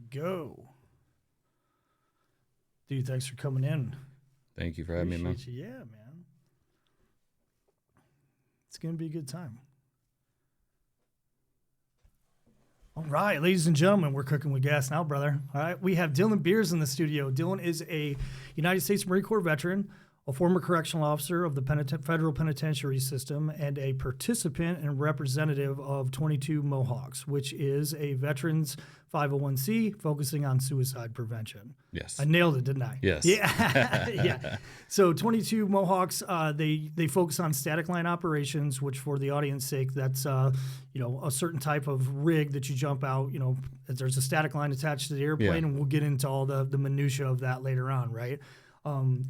go. Dude, thanks for coming in. Thank you for having me, man. You. Yeah, man. It's going to be a good time. All right, ladies and gentlemen, we're cooking with gas now, brother. All right, we have Dylan Beers in the studio. Dylan is a United States Marine Corps veteran, a former correctional officer of the federal penitentiary system, and a participant and representative of 22 Mohawks, which is a veterans 501c focusing on suicide prevention. Yes. I nailed it, didn't I? Yes. Yeah. Yeah. So 22 Mohawks, they focus on static line operations, which for the audience sake, that's, a certain type of rig that you jump out, there's a static line attached to the airplane, and we'll get into all the minutia of that later on, right?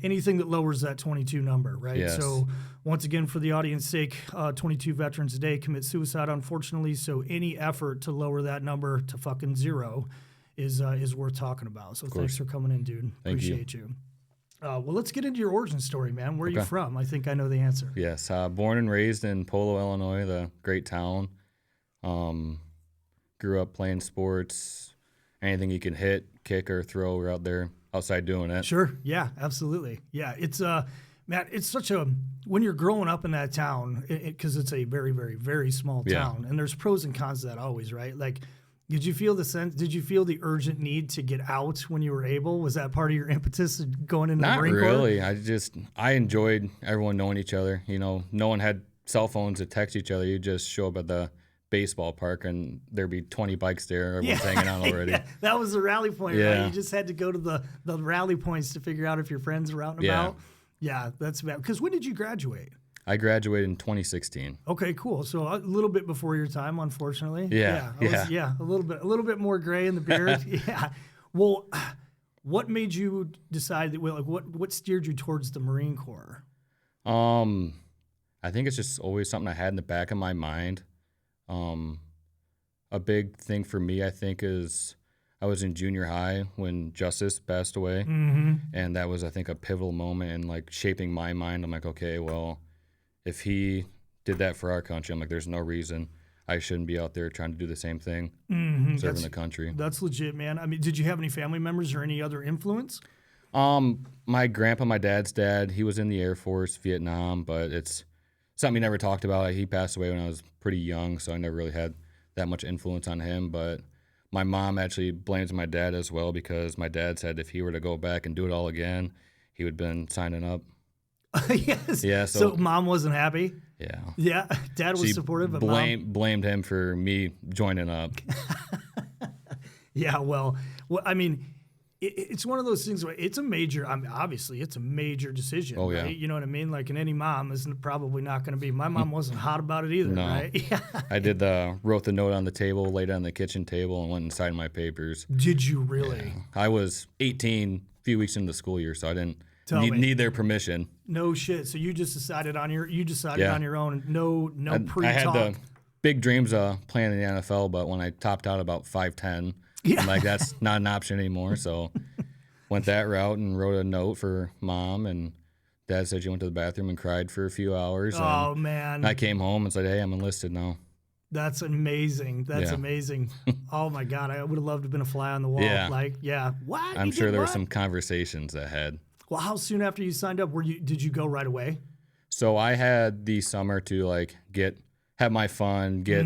Anything that lowers that 22 number, right? Yes. So once again, for the audience sake, 22 veterans a day commit suicide, unfortunately. So any effort to lower that number to fucking zero is worth talking about. So thanks for coming in, dude. Appreciate you. Well, let's get into your origin story, man. Where are you from? I think I know the answer. Yes. Born and raised in Polo, Illinois, the great town. Grew up playing sports. Anything you can hit, kick, or throw, we're out there outside doing it. Sure. Yeah, absolutely. Yeah. It's, Matt, it's such a, when you're growing up in that town, because it's a very, very, very small town, and there's pros and cons to that always, right? Like, did you feel the urgent need to get out when you were able? Was that part of your impetus going into the Marine Corps? Not really. I enjoyed everyone knowing each other. No one had cell phones to text each other. You just show up at the baseball park and there'd be 20 bikes there. Everyone's hanging out already. Yeah, that was the rally point, right? You just had to go to the rally points to figure out if your friends were out and about. Yeah, that's bad. Because when did you graduate? I graduated in 2016. Okay, cool. So a little bit before your time, unfortunately. Yeah. A little bit more gray in the beard. Yeah. Well, what made you decide that? What steered you towards the Marine Corps? I think it's just always something I had in the back of my mind. A big thing for me, I think, is I was in junior high when Justice passed away, and that was, I think, a pivotal moment in like shaping my mind. I'm like, okay, well, if he did that for our country, I'm like, there's no reason I shouldn't be out there trying to do the same thing, serving the country. That's legit, man. I mean, did you have any family members or any other influence? My grandpa, my dad's dad, he was in the Air Force, Vietnam, but it's something he never talked about. He passed away when I was pretty young, so I never really had that much influence on him. But my mom actually blames my dad as well, because my dad said if he were to go back and do it all again, he would have been signing up. Yes. Yeah. So mom wasn't happy? Yeah. Yeah. Dad was supportive, but blamed him for me joining up. Yeah. Well, I mean, it's one of those things where it's a major, obviously it's a major decision, oh, yeah. Right? You know what I mean? Like, and any mom is probably not going to be, my mom wasn't hot about it either, no. Right? Yeah. I wrote the note on the table, laid it on the kitchen table, and went and signed my papers. Did you really? Yeah. I was 18 a few weeks into the school year, so I didn't need their permission. No shit. So you just decided on your own, no pre-talk. I had the big dreams of playing in the NFL, but when I topped out about 5'10", I'm like, that's not an option anymore. So went that route and wrote a note for mom, and dad said she went to the bathroom and cried for a few hours. Oh, man. I came home and said, hey, I'm enlisted now. That's amazing. That's amazing. Oh, my God. I would have loved to have been a fly on the wall. Yeah. What? I'm sure there were some conversations ahead. Well, how soon after you signed up did you go right away? So I had the summer to have my fun, get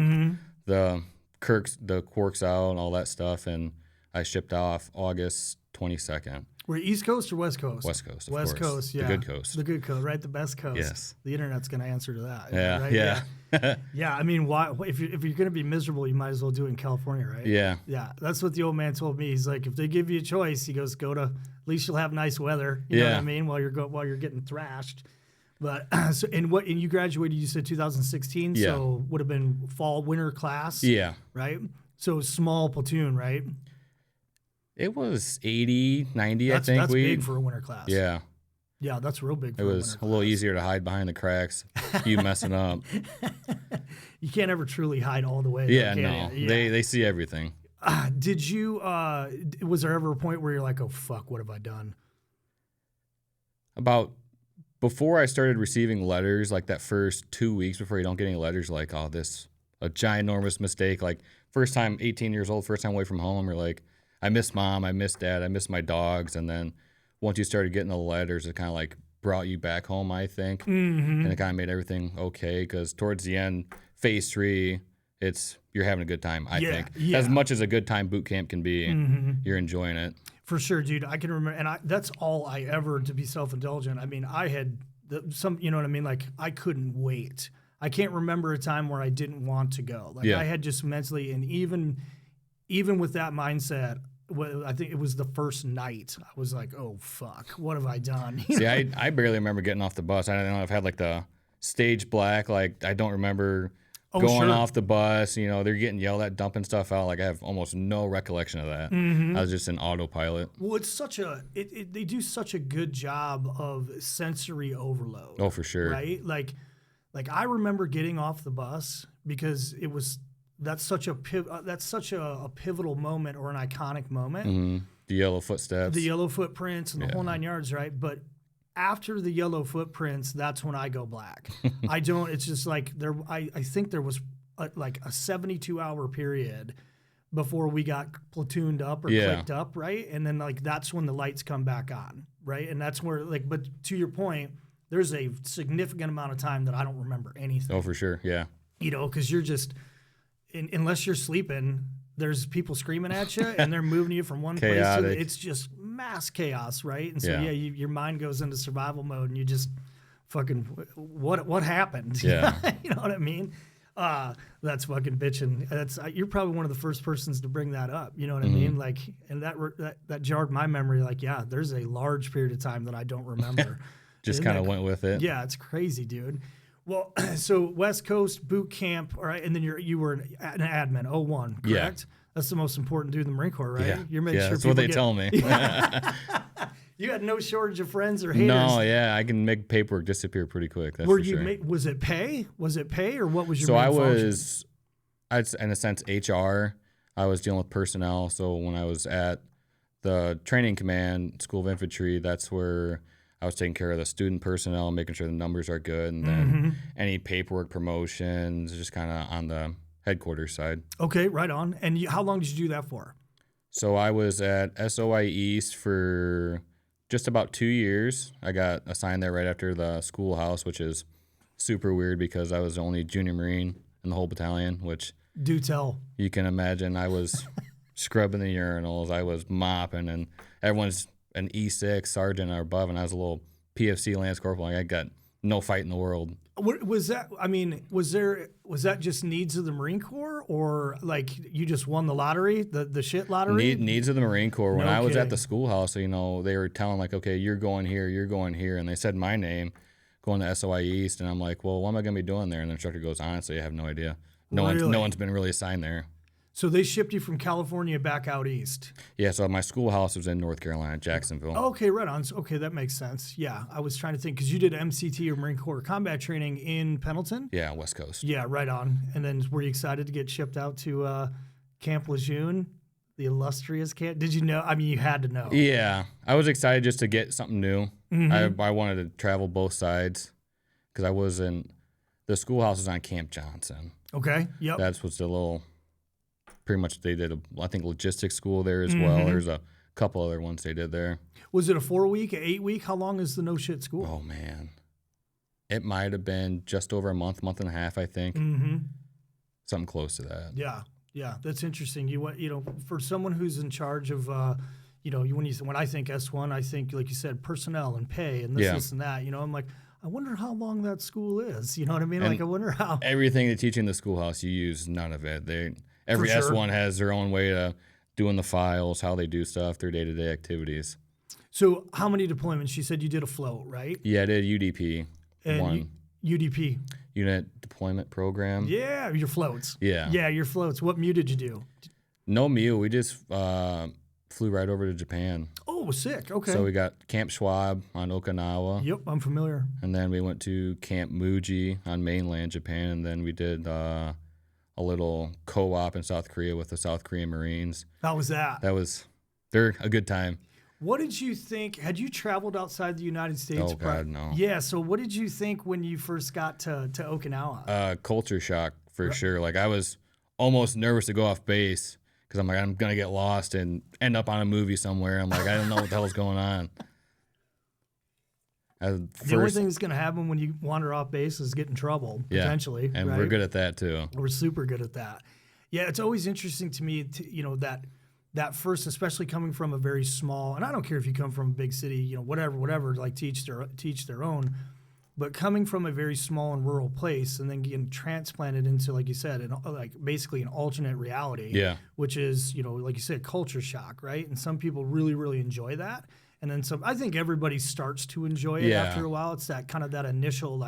the quirks out and all that stuff, and I shipped off August 22nd. Were you East Coast or West Coast? West Coast, of West course. Coast, yeah. The good coast. The good coast, right? The best coast. Yes. The internet's going to answer to that. Yeah, right? yeah. Yeah, I mean, why? If you're going to be miserable, you might as well do it in California, right? Yeah. Yeah, that's what the old man told me. He's like, if they give you a choice, he goes, go to, at least you'll have nice weather. You know what I mean? While you're getting thrashed. But and you graduated, you said 2016, so would have been fall winter class. Yeah. Right? So small platoon, right? It was 80, 90, I think. That's big for a winter class. Yeah. Yeah, that's real big for a winter class. It was a little easier to hide behind the cracks. You messing up. You can't ever truly hide all the way. Yeah, no. Yeah. They see everything. Did you, was there ever a point where you're like, oh, fuck, what have I done? Before I started receiving letters, like that first 2 weeks before you don't get any letters, like, oh, this, a ginormous mistake. Like, first time, 18 years old, first time away from home, you're like, I miss mom, I miss dad, I miss my dogs. And then once you started getting the letters, it kind of like brought you back home, I think. Mm-hmm. And it kind of made everything okay, because towards the end, phase 3, you're having a good time, I think. Yeah. As much as a good time boot camp can be, you're enjoying it. For sure, dude. I can remember, and that's all I ever, to be self-indulgent. I mean, I had you know what I mean? Like, I couldn't wait. I can't remember a time where I didn't want to go. Like, I had just mentally, and even with that mindset, I think it was the first night, I was like, oh, fuck, what have I done? See, I barely remember getting off the bus. I don't know if I've had like the stage black. Like, I don't remember going off the bus. You know, they're getting yelled at, dumping stuff out. Like, I have almost no recollection of that. I was just in autopilot. Well, it's they do such a good job of sensory overload. Oh, for sure. Right? Like I remember getting off the bus because that's such a pivotal moment, or an iconic moment. The yellow footsteps. The yellow footprints and the whole 9 yards, right? But after the yellow footprints, that's when I go black. It's just like I think there was like a 72-hour period before we got platooned up or clicked up, right? And then like that's when the lights come back on, right? And that's where but to your point, there's a significant amount of time that I don't remember anything. Oh, for sure, yeah. You know, because you're just, unless you're sleeping, there's people screaming at you and they're moving you from one place to the, it's just mass chaos, right? And so your mind goes into survival mode and you just fucking what happened? Yeah. You know what I mean? That's fucking bitching. You're probably one of the first persons to bring that up. You know what I mean? Like, and that jarred my memory. Like, yeah, there's a large period of time that I don't remember. Just kind of went with it. Yeah, it's crazy, dude. Well, so West Coast boot camp, all right, and then you were an admin, 01, correct? Yeah. That's the most important dude in the Marine Corps, right? Yeah, You're making sure that's what they tell me. You had no shortage of friends or haters. No, yeah, I can make paperwork disappear pretty quick. That's for sure. Was it pay? Was it pay, or what was your? So main I function? was, in a sense, HR. I was dealing with personnel. So when I was at the training command, School of Infantry, that's where I was taking care of the student personnel, making sure the numbers are good, and then any paperwork, promotions, just kind of on the headquarters side. Okay, right on. And how long did you do that for? So I was at SOI East for just about 2 years. I got assigned there right after the schoolhouse, which is super weird because I was the only junior Marine in the whole battalion, which do tell. You can imagine I was scrubbing the urinals, I was mopping, and everyone's an E6 sergeant or above, and I was a little PFC Lance Corporal. Like, I got no fight in the world. Was that? I mean, was that just needs of the Marine Corps, or like you just won the lottery, the shit lottery? Needs of the Marine Corps. When No I was kidding. at the schoolhouse, you know, they were telling like, okay, you're going here, and they said my name, going to SOI East, and I'm like, well, what am I gonna be doing there? And the instructor goes, honestly, I have no idea. No one's been really assigned there. So they shipped you from California back out east. Yeah, so my schoolhouse was in North Carolina, Jacksonville. Okay, right on. Okay, that makes sense. Yeah, I was trying to think because you did MCT or Marine Corps combat training in Pendleton. Yeah, West Coast. Yeah, right on. And then were you excited to get shipped out to Camp Lejeune, the illustrious camp? Did you know? I mean, you had to know. Yeah, I was excited just to get something new. I wanted to travel both sides because I was in the schoolhouse is on Camp Johnson. Okay. Yep. That's what's the little. Pretty much they did I think logistics school there as well. There's a couple other ones they did there. Was it a 4-week, 8-week? How long is the no shit school? Oh man, it might have been just over a month and a half, I think. Something close to that. Yeah, that's interesting. For someone who's in charge of, when I think S1, I think like you said, personnel and pay and this and that. You know, I'm like, I wonder how long that school is. You know what I mean? And like, I wonder how everything they teach in the schoolhouse, you use none of it. Every For sure. S1 has their own way of doing the files, how they do stuff, their day-to-day activities. So how many deployments? You said you did a float, right? Yeah, I did UDP. And UDP. Unit Deployment Program. Yeah, your floats. Yeah. Yeah, your floats. What MEU did you do? No MEU. We just flew right over to Japan. Oh, sick. Okay. So we got Camp Schwab on Okinawa. Yep, I'm familiar. And then we went to Camp Muji on mainland Japan. And then we did a little co-op in South Korea with the South Korean Marines. How was that? They're a good time. What did you think? Had you traveled outside the United States? Oh, God, no. Yeah, so what did you think when you first got to Okinawa? Culture shock for sure. Like, I was almost nervous to go off base because I'm like, I'm going to get lost and end up on a movie somewhere. I'm like, I don't know what the hell's going on. The only thing that's going to happen when you wander off base is get in trouble, potentially. And right? we're good at that, too. We're super good at that. Yeah, it's always interesting to me, that first, especially coming from a very small, and I don't care if you come from a big city, whatever, like teach their own, but coming from a very small and rural place and then getting transplanted into, like you said, basically an alternate reality, which is, like you said, culture shock, right? And some people really, really enjoy that. And then I think everybody starts to enjoy it after a while. It's that kind of that initial,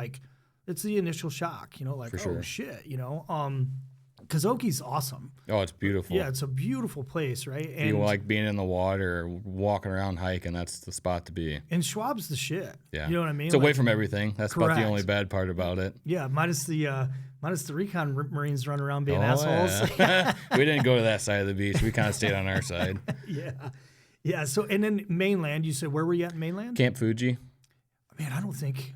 it's the initial shock, sure. Shit, because Oki's awesome. Oh, it's beautiful. Yeah, it's a beautiful place, right? And you like being in the water or walking around hiking, that's the spot to be. And Schwab's the shit. Yeah. You know what I mean? It's away from everything. That's correct. about the only bad part about it. Yeah, minus the recon Marines running around being assholes. Yeah. We didn't go to that side of the beach. We kind of stayed on our side. Yeah. So, and then mainland, you said, where were you at in mainland? Camp Fuji. Man, I don't think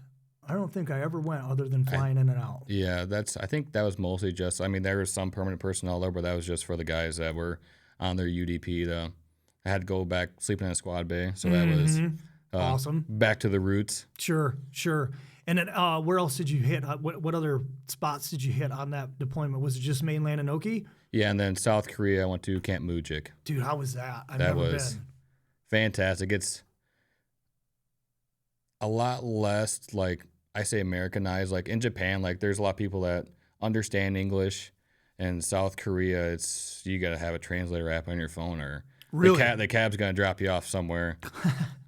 I ever went other than flying in and out. Yeah, I think that was mostly just, there was some permanent personnel there, but that was just for the guys that were on their UDP. I had to go back sleeping in a squad bay, so that was awesome. Back to the roots. Sure. And then where else did you hit? What other spots did you hit on that deployment? Was it just mainland and Oki? Yeah, and then South Korea, I went to Camp Mujik. Dude, how was that? I've that never was been. Fantastic. It's a lot less, I say Americanized. Like in Japan, there's a lot of people that understand English. In South Korea, you got to have a translator app on your phone, or really? the cab's going to drop you off somewhere.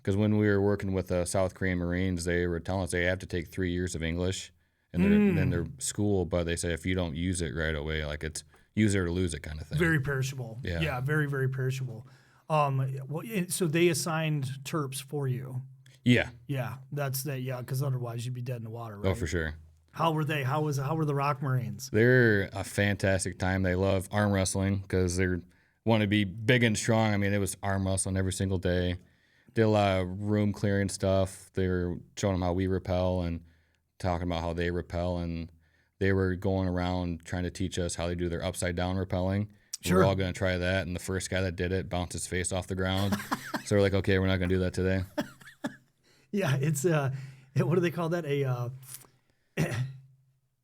Because when we were working with the South Korean Marines, they were telling us they have to take 3 years of English in their school, but they say if you don't use it right away, it's use it or lose it kind of thing. Very perishable. Yeah, very, very perishable. So they assigned terps for you. Yeah. Yeah, that's that. Yeah, because otherwise you'd be dead in the water, right? Oh, for sure. How were they? How were the Rock Marines? They're a fantastic time. They love arm wrestling because they want to be big and strong. It was arm wrestling every single day. Did a lot of room clearing stuff. They were showing them how we rappel and talking about how they rappel, and they were going around trying to teach us how they do their upside down rappelling. Sure. We're all going to try that, and the first guy that did it bounced his face off the ground. So we're like, okay, we're not going to do that today. Yeah, it's what do they call that? I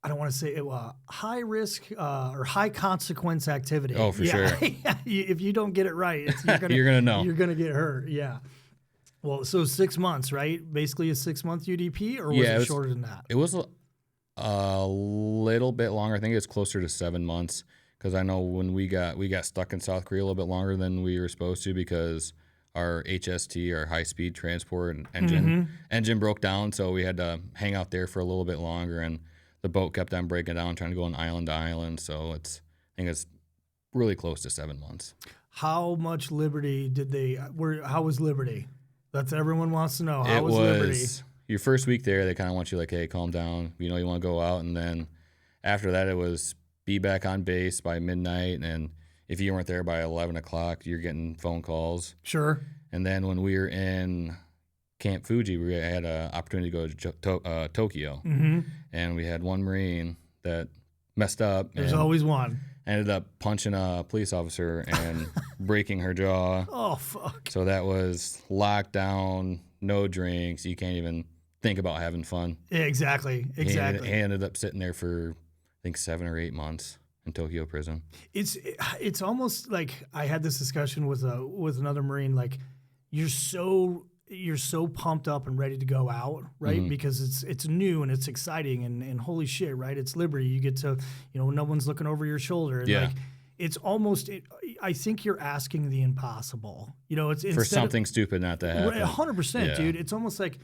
don't want to say high risk or high consequence activity. Oh, for sure. Yeah, if you don't get it right, you're gonna know. You're gonna get hurt. Yeah. Well, so 6 months, right? Basically a 6 month UDP, or was it shorter than that? It was a little bit longer. I think it's closer to 7 months, because I know when we got stuck in South Korea a little bit longer than we were supposed to, because our HST, our high speed transport engine broke down, so we had to hang out there for a little bit longer, and the boat kept on breaking down, trying to go on island to island. So I think it's really close to 7 months. How much liberty did they? How was Liberty? That's everyone wants to know. How was Liberty? Your first week there, they kind of want you hey, calm down. You want to go out, and then after that, it was be back on base by midnight, and if you weren't there by 11 o'clock, you're getting phone calls. Sure. And then when we were in Camp Fuji, we had an opportunity to go to Tokyo, and we had one Marine that messed up. There's always one. Ended up punching a police officer and breaking her jaw. Oh, fuck. So that was lockdown, no drinks. You can't even think about having fun. Yeah, exactly. He ended up sitting there for, I think, 7 or 8 months in Tokyo prison. It's almost like I had this discussion with another Marine. You're so pumped up and ready to go out, right? Because it's new and it's exciting and holy shit, right? It's liberty. You get to, no one's looking over your shoulder. And it's almost, I think you're asking the impossible. It's for something stupid not to happen. 100%, dude. It's almost like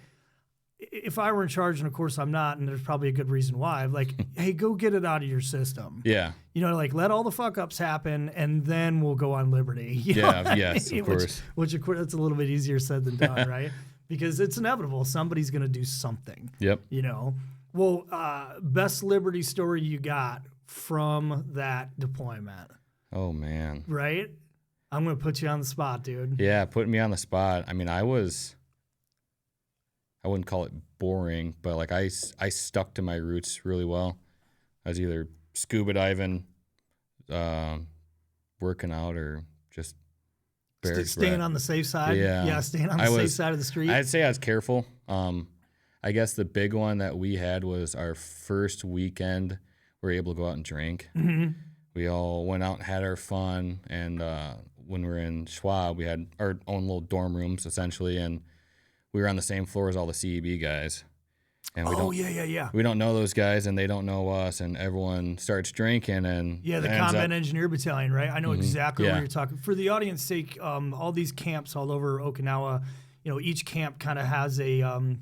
if I were in charge, and of course I'm not, and there's probably a good reason why, hey, go get it out of your system. Yeah. Let all the fuck ups happen, and then we'll go on liberty. Yes, of course. Which of course, that's a little bit easier said than done, right? Because it's inevitable. Somebody's going to do something. Yep. Well, best liberty story you got from that deployment. Oh, man. Right? I'm going to put you on the spot, dude. Yeah, putting me on the spot. I wouldn't call it boring, but I stuck to my roots really well. I was either scuba diving, working out or just barracks Staying rat. on the safe side. Yeah. Staying on the safe side of the street. I'd say I was careful. I guess the big one that we had was our first weekend we were able to go out and drink. Mm-hmm. We all went out and had our fun, and when we were in Schwab, we had our own little dorm rooms, essentially, and we were on the same floor as all the CEB guys. And we don't know those guys, and they don't know us, and everyone starts drinking, and the Combat Engineer Battalion, right? I know exactly what you're talking. For the audience's sake, all these camps all over Okinawa, each camp kind of has a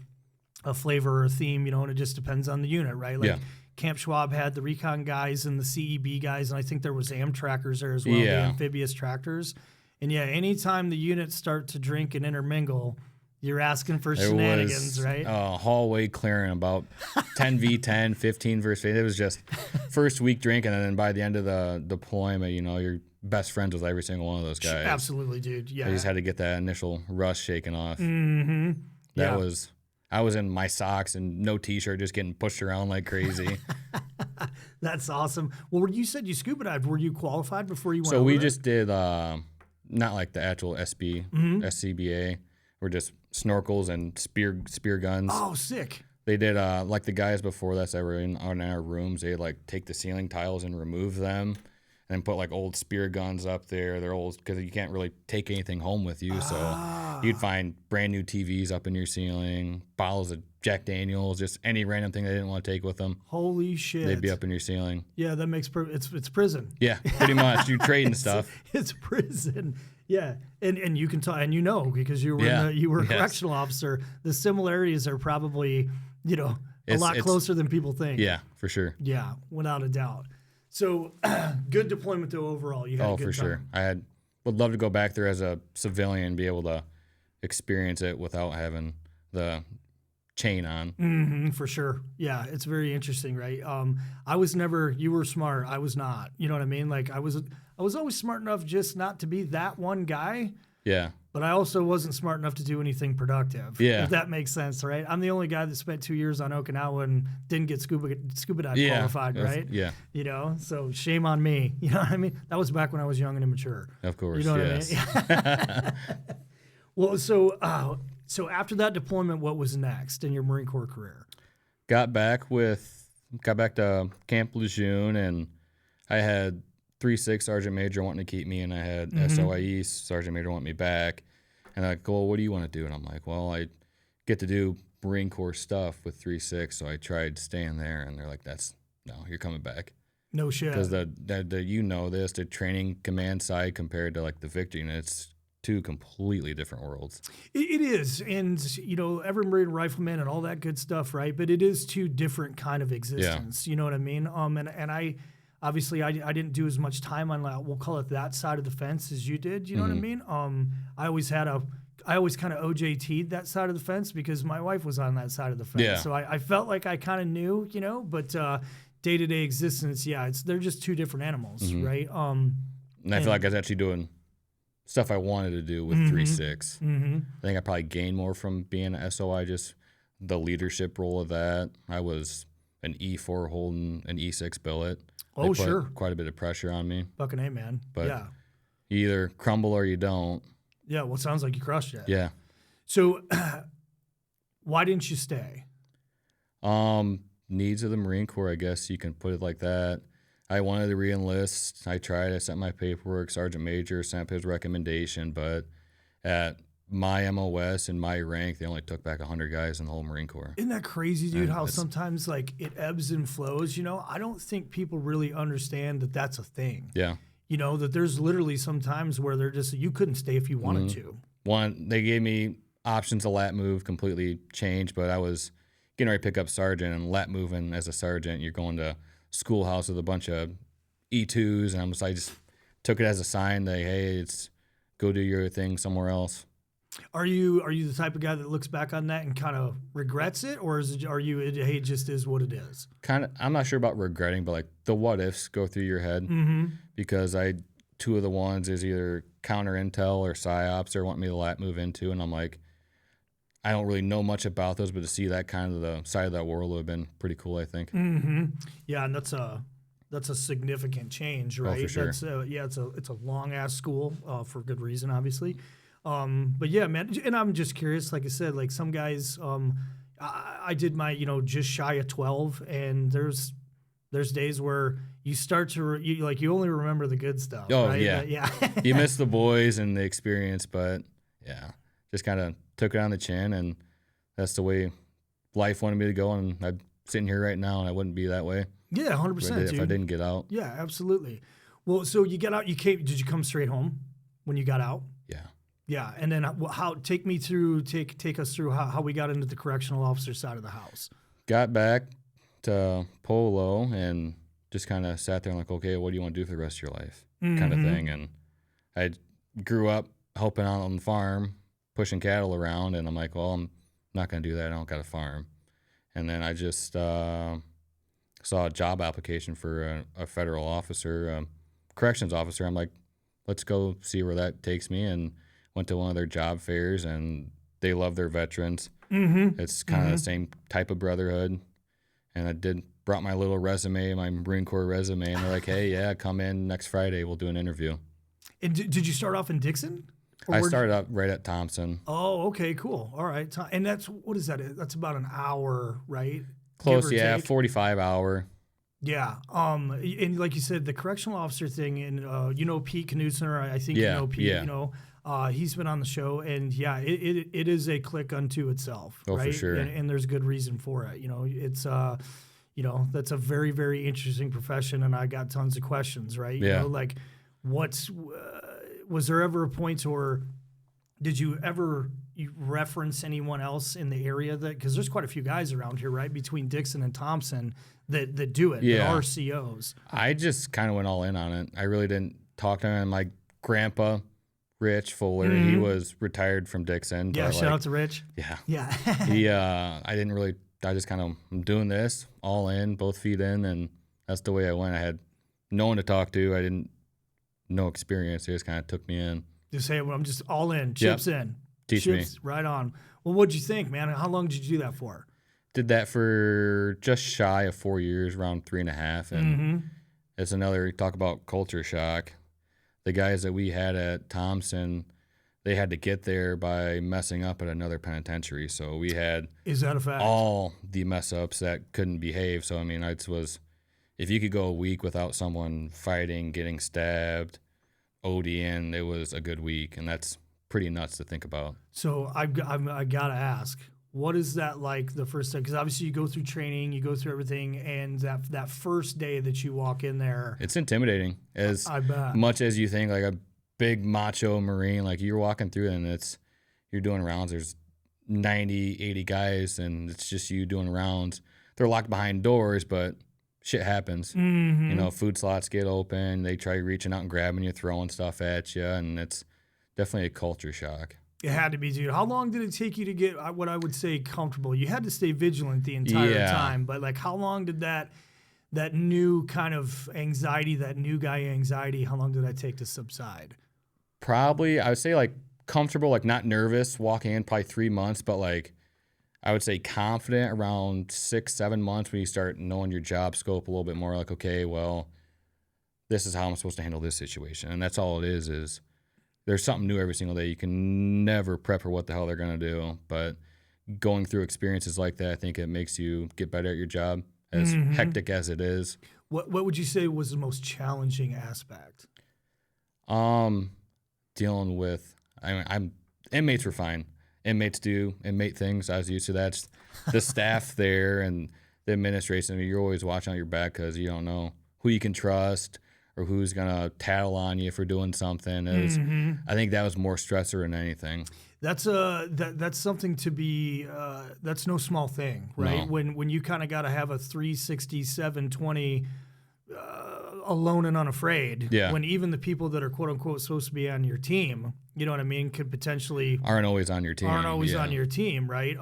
flavor or a theme, and it just depends on the unit, right? Like Camp Schwab had the recon guys and the CEB guys, and I think there was Amtrackers there as well, the amphibious tractors. And anytime the units start to drink and intermingle, you're asking for shenanigans, right? Hallway clearing about 10v10, 15 versus 8. It was just first week drinking, and then by the end of the deployment, you're best friends with every single one of those guys. Absolutely, dude. Yeah. I just had to get that initial rush shaken off. Mm-hmm. I was in my socks and no t-shirt, just getting pushed around like crazy. That's awesome. Well, you said you scuba dived. Were you qualified before you went So over we it? just did, not like the actual SCBA. We're just snorkels and spear guns. Oh, sick. They did like the guys before that were in our rooms. They like take the ceiling tiles and remove them, and then put like old spear guns up there. They're old because you can't really take anything home with you. So you'd find brand new TVs up in your ceiling, bottles of Jack Daniels, just any random thing they didn't want to take with them. Holy shit! They'd be up in your ceiling. Yeah, that makes it's prison. Yeah, pretty much. You're trading stuff. It's prison. Yeah, and you can talk, and because you were you were a correctional officer. The similarities are probably a lot closer than people think. Yeah, for sure. Yeah, without a doubt. So good deployment though overall. You had a good for time. sure. Would love to go back there as a civilian and be able to experience it without having the chain on. Mm-hmm, for sure. Yeah, it's very interesting, right? I was never. You were smart. I was not. You know what I mean? Like I was always smart enough just not to be that one guy. Yeah. But I also wasn't smart enough to do anything productive. Yeah. If that makes sense, right? I'm the only guy that spent 2 years on Okinawa and didn't get scuba dive qualified, right? Yeah. So shame on me. You know what I mean? That was back when I was young and immature. Of course. You know what I mean? Well, so after that deployment, what was next in your Marine Corps career? Got back to Camp Lejeune, and I had 3-6 Sergeant Major wanting to keep me, and I had SOIE Sergeant Major wanting me back. And I go, well, what do you want to do? And I'm like, well, I get to do Marine Corps stuff with 3-6, so I tried staying there, and they're like, no, you're coming back. No shit. Because the training command side compared to like the Victor unit, it's two completely different worlds. It is, and every Marine rifleman and all that good stuff, right? But it is two different kind of existence. Yeah. You know what I mean? And I obviously I didn't do as much time on we'll call it that side of the fence as you did. You know what I mean? I always kind of OJT'd that side of the fence because my wife was on that side of the fence. Yeah. So I felt like I kind of knew, but day-to-day existence, they're just two different animals, right? And I feel like I was actually doing stuff I wanted to do with 3-6. I think I probably gained more from being an SOI, just the leadership role of that. I was an E4 holding an E6 billet. Oh, sure. Quite a bit of pressure on me. Fucking A, man. But you either crumble or you don't. Yeah, well, it sounds like you crushed it. Yeah. So why didn't you stay? Needs of the Marine Corps, I guess you can put it like that. I wanted to re-enlist. I tried. I sent my paperwork. Sergeant Major sent up his recommendation, but at my MOS and my rank, they only took back 100 guys in the whole Marine Corps. Isn't that crazy, dude? How sometimes like it ebbs and flows. I don't think people really understand that that's a thing. Yeah. That there's literally some times where they're just you couldn't stay if you wanted to. They gave me options to lat move, completely changed, but I was getting ready to pick up sergeant, and lat moving as a sergeant, you're going to schoolhouse with a bunch of E2s, and I just took it as a sign that hey, it's go do your thing somewhere else. Are you the type of guy that looks back on that and kind of regrets it, or it just is what it is? Kind of. I'm not sure about regretting, but like the what ifs go through your head because two of the ones is either counter intel or psyops or want me to lat move into, and I'm like, I don't really know much about those, but to see that kind of the side of that world would have been pretty cool, I think. Yeah, and that's a significant change, right? for sure. That's it's a long ass school for good reason, obviously. But yeah, man, and I'm just curious. Like I said, like some guys, I did my just shy of 12, and there's days where you start to you only remember the good stuff. Oh right? yeah. You miss the boys and the experience, but yeah, just kind of took it on the chin, and that's the way life wanted me to go. And I'm sitting here right now, and I wouldn't be that way. Yeah, 100%. If I didn't get out. Yeah, absolutely. Well, so you get out. Did you come straight home when you got out? Yeah. Yeah, and then take us through how we got into the correctional officer side of the house. Got back to Polo and just kind of sat there and like, okay, what do you want to do for the rest of your life, kind of thing. And I grew up helping out on the farm, pushing cattle around, and I'm like, well, I'm not going to do that. I don't got a farm. And then I just saw a job application for a federal officer, corrections officer. I'm like, let's go see where that takes me, and went to one of their job fairs, and they love their veterans. It's kind of the same type of brotherhood. And I brought my little resume, my Marine Corps resume, and they're like, hey, yeah, come in next Friday. We'll do an interview. And did you start off in Dixon? I started up right at Thomson. Oh, okay, cool. All right. And what is that? That's about an hour, right? Close, yeah, 45 hour. Yeah. And like you said, the correctional officer thing, and Pete Knudsen, or I think Pete, he's been on the show, and yeah, it is a clique unto itself, right? For sure. And there's good reason for it. It's that's a very, very interesting profession, and I got tons of questions, right? Yeah. Like was there ever a point, or did you ever reference anyone else in the area because there's quite a few guys around here, right? Between Dixon and Thomson that do it, that are COs. I just kind of went all in on it. I really didn't talk to him. My grandpa, Rich Fuller, he was retired from Dixon. Yeah, shout out to Rich. Yeah. I just kind of, I'm doing this all in, both feet in, and that's the way I went. I had no one to talk to. No experience. They just kind of took me in. Just say, well, I'm just all in, chips in. Teach me. Right on. Well, what'd you think, man? How long did you do that for? Did that for just shy of 4 years, around 3.5. And it's another, talk about culture shock. The guys that we had at Thomson, they had to get there by messing up at another penitentiary. So we had Is that a fact? all the mess ups that couldn't behave. So, I mean, if you could go a week without someone fighting, getting stabbed, ODing, it was a good week. And that's pretty nuts to think about. So I got to ask, what is that like the first time? Because obviously you go through training, you go through everything, and that first day that you walk in there. It's intimidating as I bet. much as you think like a big macho Marine, like you're walking through and you're doing rounds. There's 90, 80 guys, and it's just you doing rounds. They're locked behind doors, but shit happens. Food slots get open. They try reaching out and grabbing you, throwing stuff at you, and it's definitely a culture shock. It had to be, dude. How long did it take you to get what I would say comfortable? You had to stay vigilant the entire time, but like how long did that new kind of anxiety, that new guy anxiety, how long did that take to subside? Probably, I would say like comfortable, like not nervous walking in, probably 3 months, but like I would say confident around 6-7 months when you start knowing your job scope a little bit more. Like, okay, well, this is how I'm supposed to handle this situation. And that's all it is there's something new every single day. You can never prep for what the hell they're going to do. But going through experiences like that, I think it makes you get better at your job, as hectic as it is. What would you say was the most challenging aspect? Dealing with, inmates were fine. Inmates do inmate things. I was used to that. The staff there and the administration, you're always watching out your back because you don't know who you can trust or who's going to tattle on you for doing something. I think that was more stressor than anything. That's something to be, that's no small thing, right? No. When you kind of got to have a 360, 720 alone and unafraid. Yeah. When even the people that are quote unquote supposed to be on your team, you know what I mean, could potentially aren't always on your team. On your team, right?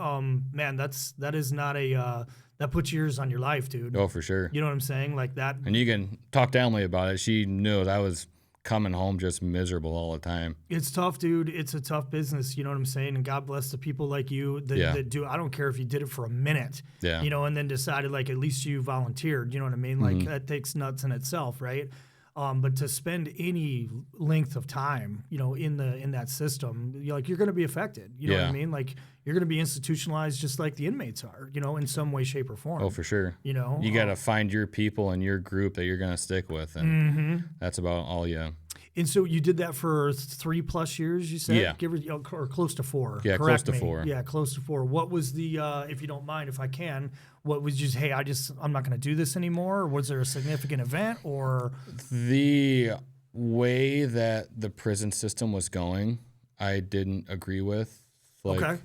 Man, that is not a that puts years on your life, dude. Oh, for sure. You know what I'm saying? Like that. And you can talk to Emily about it. She knows I was coming home just miserable all the time. It's tough, dude. It's a tough business. You know what I'm saying? And God bless the people like you that do. I don't care if you did it for a minute, and then decided like at least you volunteered. You know what I mean? Like that takes nuts in itself, right? But to spend any length of time, in that system, you're going to be affected. You know what I mean? Like you're going to be institutionalized just like the inmates are, in some way, shape, or form. Oh, for sure. You got to find your people and your group that you're going to stick with, and that's about all you. And so you did that for 3+ years, you said? Yeah. Or close to 4. Yeah, Correct close to me. 4. Yeah, close to 4. What was the, if you don't mind, if I can, what was just, hey, I'm not going to do this anymore? Or was there a significant event? Or the way that the prison system was going, I didn't agree with. Like,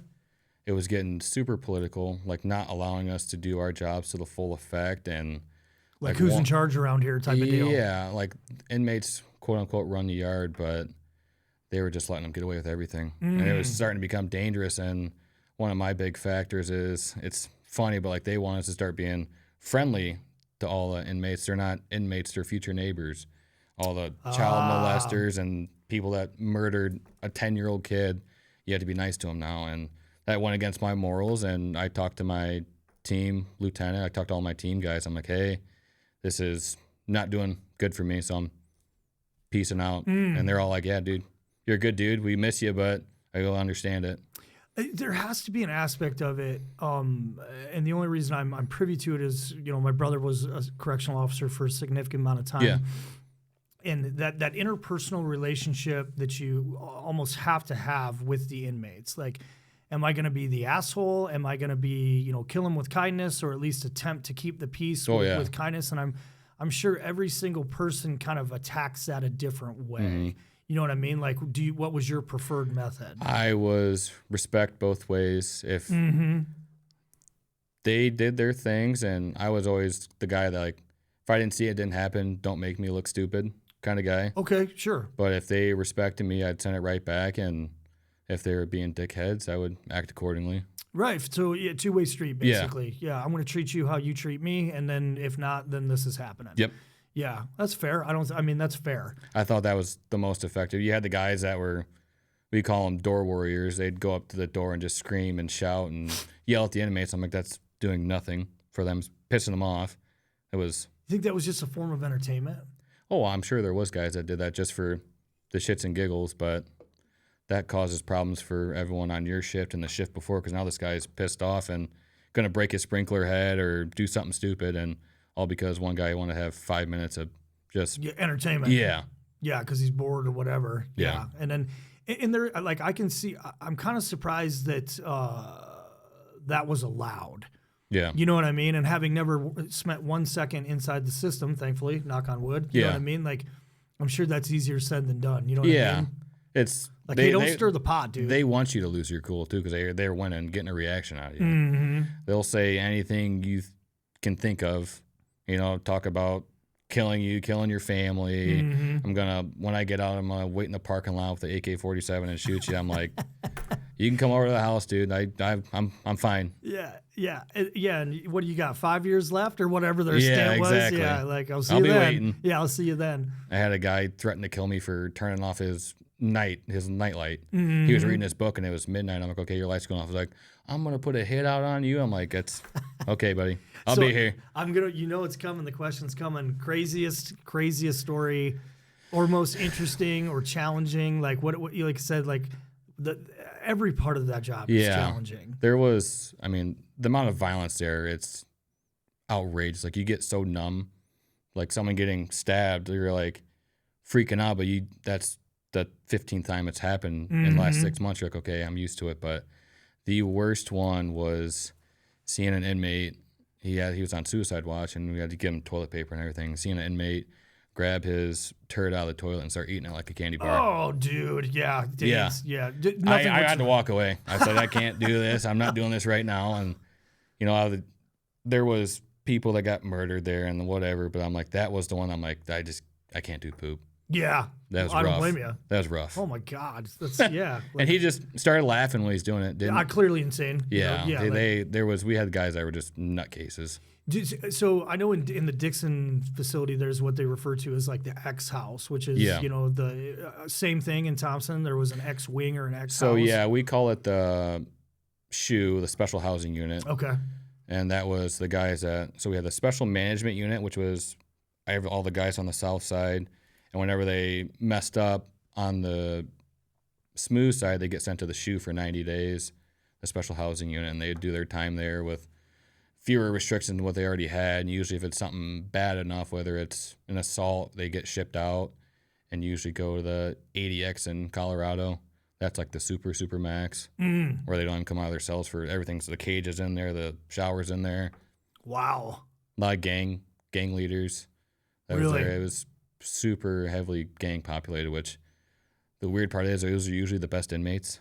it was getting super political, like not allowing us to do our jobs to the full effect. And like who's in charge around here type of deal? Yeah, like inmates, quote unquote, run the yard, but they were just letting them get away with everything. And it was starting to become dangerous. And one of my big factors is, it's funny, but like they want us to start being friendly to all the inmates. They're not inmates, they're future neighbors. All the child molesters and people that murdered a 10-year-old kid, you have to be nice to them now. And that went against my morals. And I talked to my team lieutenant, I talked to all my team guys. I'm like, hey, this is not doing good for me, so I'm peacing out. And they're all like, yeah, dude, you're a good dude. We miss you, but I go understand it. There has to be an aspect of it, and the only reason I'm privy to it is, my brother was a correctional officer for a significant amount of time. Yeah. And that interpersonal relationship that you almost have to have with the inmates. Like, am I going to be the asshole? Am I going to be, kill him with kindness, or at least attempt to keep the peace with kindness? And I'm sure every single person kind of attacks that a different way. You know what I mean? Like, what was your preferred method? I was respect both ways. If they did their things, and I was always the guy that, like, if I didn't see it didn't happen, don't make me look stupid kind of guy. Okay, sure. But if they respected me, I'd send it right back. And if they were being dickheads, I would act accordingly. Right. So, yeah, two-way street, basically. Yeah, I'm going to treat you how you treat me, and then if not, then this is happening. Yep. Yeah, that's fair. That's fair. I thought that was the most effective. You had the guys that were, we call them door warriors. They'd go up to the door and just scream and shout and yell at the inmates. I'm like, that's doing nothing for them, pissing them off. It was. You think that was just a form of entertainment? Oh, I'm sure there was guys that did that just for the shits and giggles, but that causes problems for everyone on your shift and the shift before, because now this guy's pissed off and going to break his sprinkler head or do something stupid, and all because one guy wanted to have 5 minutes of just entertainment. Yeah. Yeah, because he's bored or whatever. Yeah. And then, and there, like, I can see, I'm kind of surprised that that was allowed. Yeah. You know what I mean? And having never spent 1 second inside the system, thankfully, knock on wood. You know what I mean? Like, I'm sure that's easier said than done. You know what I mean? It's like, they don't stir the pot, dude. They want you to lose your cool, too, because they're winning, getting a reaction out of you. They'll say anything you can think of, talk about killing you, killing your family. When I get out, I'm going to wait in the parking lot with the AK-47 and shoot you. I'm like, you can come over to the house, dude. I'm fine. Yeah. And what do you got? 5 years left or whatever their stint was? Exactly. Yeah, like, I'll see you then. Waiting. Yeah, I'll see you then. I had a guy threaten to kill me for turning off his nightlight. He was reading his book and it was midnight. I'm like, okay, your light's going off. I was like, I'm going to put a hit out on you. I'm like, it's okay, buddy. I'll be here. It's coming. The question's coming. Craziest story, or most interesting or challenging. Like what you said, like every part of that job is challenging. There was, the amount of violence there, it's outrageous. Like, you get so numb, like someone getting stabbed, you're like freaking out, but that's the 15th time it's happened in the last 6 months. You're like, okay, I'm used to it. But the worst one was seeing an inmate. He was on suicide watch, and we had to give him toilet paper and everything. Seeing an inmate grab his turd out of the toilet and start eating it like a candy bar. Oh, dude, yeah. I had to walk away. I said, I can't do this. I'm not doing this right now. And, there was people that got murdered there and whatever, but I'm like, that was the one I'm like, I can't do poop. Yeah. That was I rough. don't blame you. That was rough. Oh my God. That's yeah. And he just started laughing when he's doing it. Didn't? Clearly insane. Yeah. You know? We had guys that were just nutcases. So I know in the Dixon facility, there's what they refer to as like the X house, which is the same thing in Thomson. There was an X wing or an X house. So yeah, we call it the SHU, the special housing unit. Okay. And that was the guys so we had the special management unit, which was all the guys on the south side. And whenever they messed up on the smooth side, they get sent to the SHU for 90 days, the special housing unit, and they do their time there with fewer restrictions than what they already had. And usually if it's something bad enough, whether it's an assault, they get shipped out and usually go to the 80X in Colorado. That's like the super max, where they don't even come out of their cells for everything. So the cage is in there, the shower's in there. Wow. A lot of gang leaders. That was there. It was super heavily gang populated, which the weird part is those are usually the best inmates.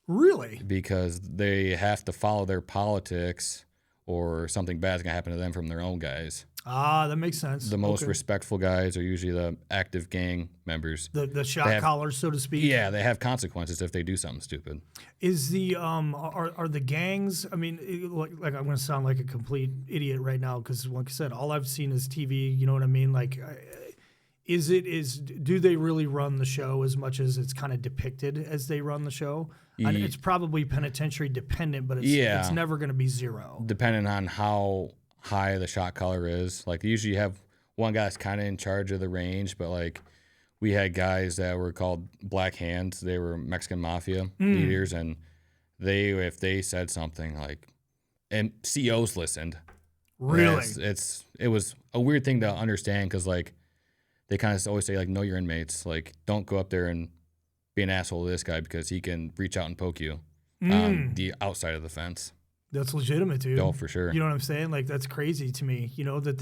Really? Because they have to follow their politics or something bad's going to happen to them from their own guys. Ah, that makes sense. The most respectful guys are usually the active gang members. The shot callers, so to speak. Yeah, they have consequences if they do something stupid. Is the are the gangs? I mean, like I'm going to sound like a complete idiot right now because, like I said, all I've seen is TV. You know what I mean? Like, do they really run the show as much as it's kind of depicted as they run the show? It's probably penitentiary dependent, but it's never going to be zero. Depending on how high the shot caller is. Like usually you have one guy that's kind of in charge of the range, but like we had guys that were called Black Hands. They were Mexican mafia leaders, and if they said something like, and COs listened. Really? It was a weird thing to understand because like they kind of always say like know your inmates. Like don't go up there and be an asshole to this guy because he can reach out and poke you on the outside of the fence. That's legitimate, dude. Oh, for sure. You know what I'm saying? Like that's crazy to me. You know that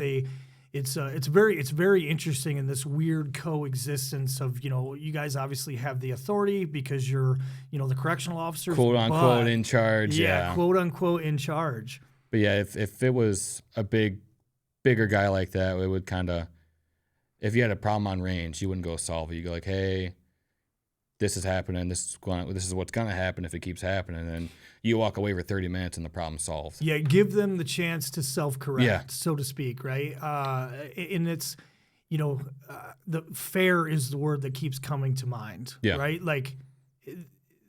it's very interesting in this weird coexistence of you guys obviously have the authority because you're the correctional officers, quote unquote in charge. Yeah, quote unquote in charge. But yeah, if it was a bigger guy like that, it would kind of, if you had a problem on range, you wouldn't go solve it. You go like, hey, this is happening. This is what's gonna happen if it keeps happening, and then you walk away for 30 minutes and the problem's solved. Yeah, give them the chance to self-correct, so to speak, right? And it's, the fair is the word that keeps coming to mind, right? Like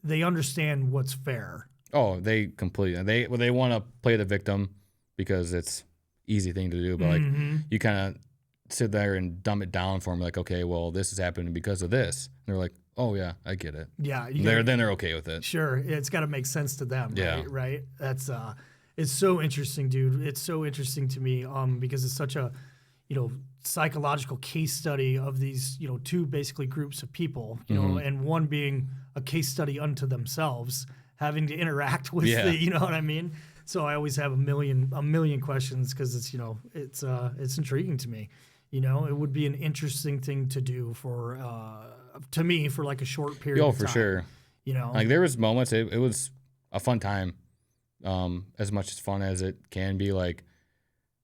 they understand what's fair. Oh, they completely. They want to play the victim because it's easy thing to do, but like you kind of sit there and dumb it down for them, like, okay, well, this is happening because of this. And they're like, oh yeah, I get it. Yeah, then they're okay with it. Sure, it's got to make sense to them. Yeah, right. That's it's so interesting, dude. It's so interesting to me, because it's such a, psychological case study of these, two basically groups of people, and one being a case study unto themselves, having to interact with the, you know what I mean. So I always have a million questions because it's it's intriguing to me. It would be an interesting thing to do to me for like a short period of time. For sure. Like there was moments, it was a fun time, as much as fun as it can be. Like,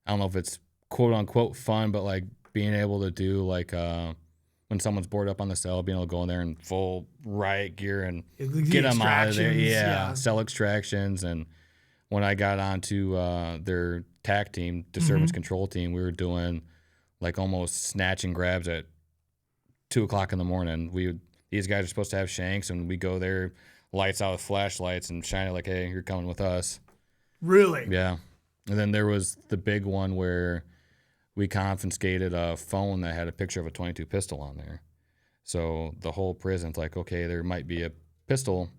I don't know if it's quote unquote fun, but like being able to do like, when someone's boarded up on the cell, being able to go in there in full riot gear and get them out of there. Yeah, cell extractions. And when I got onto their TAC team, disturbance control team, we were doing like almost snatch and grabs at 2:00 in the morning. These guys are supposed to have shanks, and we go there, lights out with flashlights and shine it like, hey, you're coming with us. Really? Yeah. And then there was the big one where we confiscated a phone that had a picture of a .22 pistol on there. So the whole prison's like, okay, there might be a pistol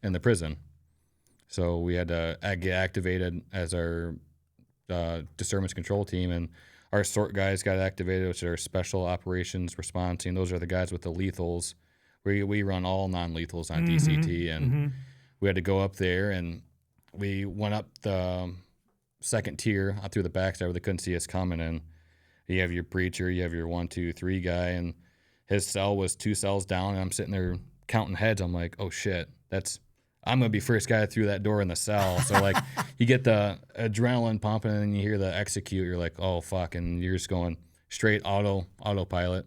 in the prison. So we had to get activated as our disturbance control team, and our SORT guys got activated, which are Special Operations Response Team. Those are the guys with the lethals. We run all non-lethals on DCT, and we had to go up there, and we went up the second tier out through the backside where they couldn't see us coming. And you have your breacher, you have your 1, 2, 3 guy, and his cell was 2 cells down, and I'm sitting there counting heads. I'm like, oh shit, I'm gonna be first guy through that door in the cell. So like, you get the adrenaline pumping, and then you hear the execute. You're like, oh fuck, and you're just going straight autopilot.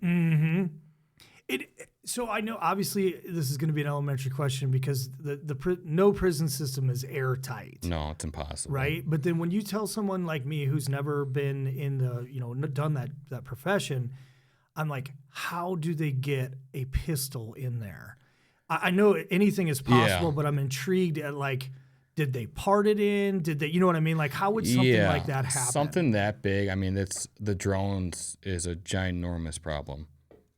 So I know obviously this is going to be an elementary question because no prison system is airtight. No, it's impossible. Right? But then when you tell someone like me who's never been in the, done that profession, I'm like, how do they get a pistol in there? I know anything is possible, but I'm intrigued at like, did they part it in? Did they, you know what I mean? Like, how would something like that happen? Something that big. I mean, the drones is a ginormous problem.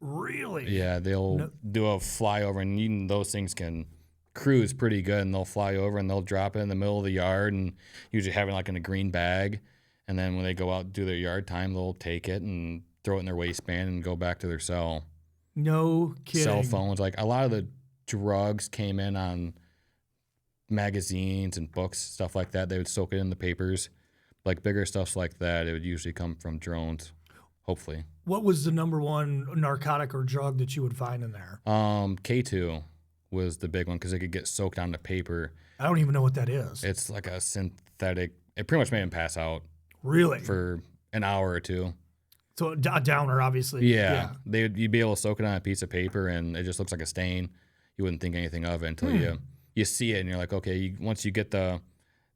Really? Yeah, they'll do a flyover, and even those things can cruise pretty good, and they'll fly over and they'll drop it in the middle of the yard, and usually have it like in a green bag. And then when they go out and do their yard time, they'll take it and throw it in their waistband and go back to their cell. No kidding. Cell phones. Like a lot of the drugs came in on magazines and books, stuff like that. They would soak it in the papers. Like bigger stuff like that, it would usually come from drones, hopefully. What was the number one narcotic or drug that you would find in there? K2 was the big one because it could get soaked onto paper. I don't even know what that is. It's like a synthetic. It pretty much made him pass out. Really? For an hour or two. So a downer, obviously. Yeah. You'd be able to soak it on a piece of paper, and it just looks like a stain. You wouldn't think anything of it until you see it, and you're like, okay. Once you get the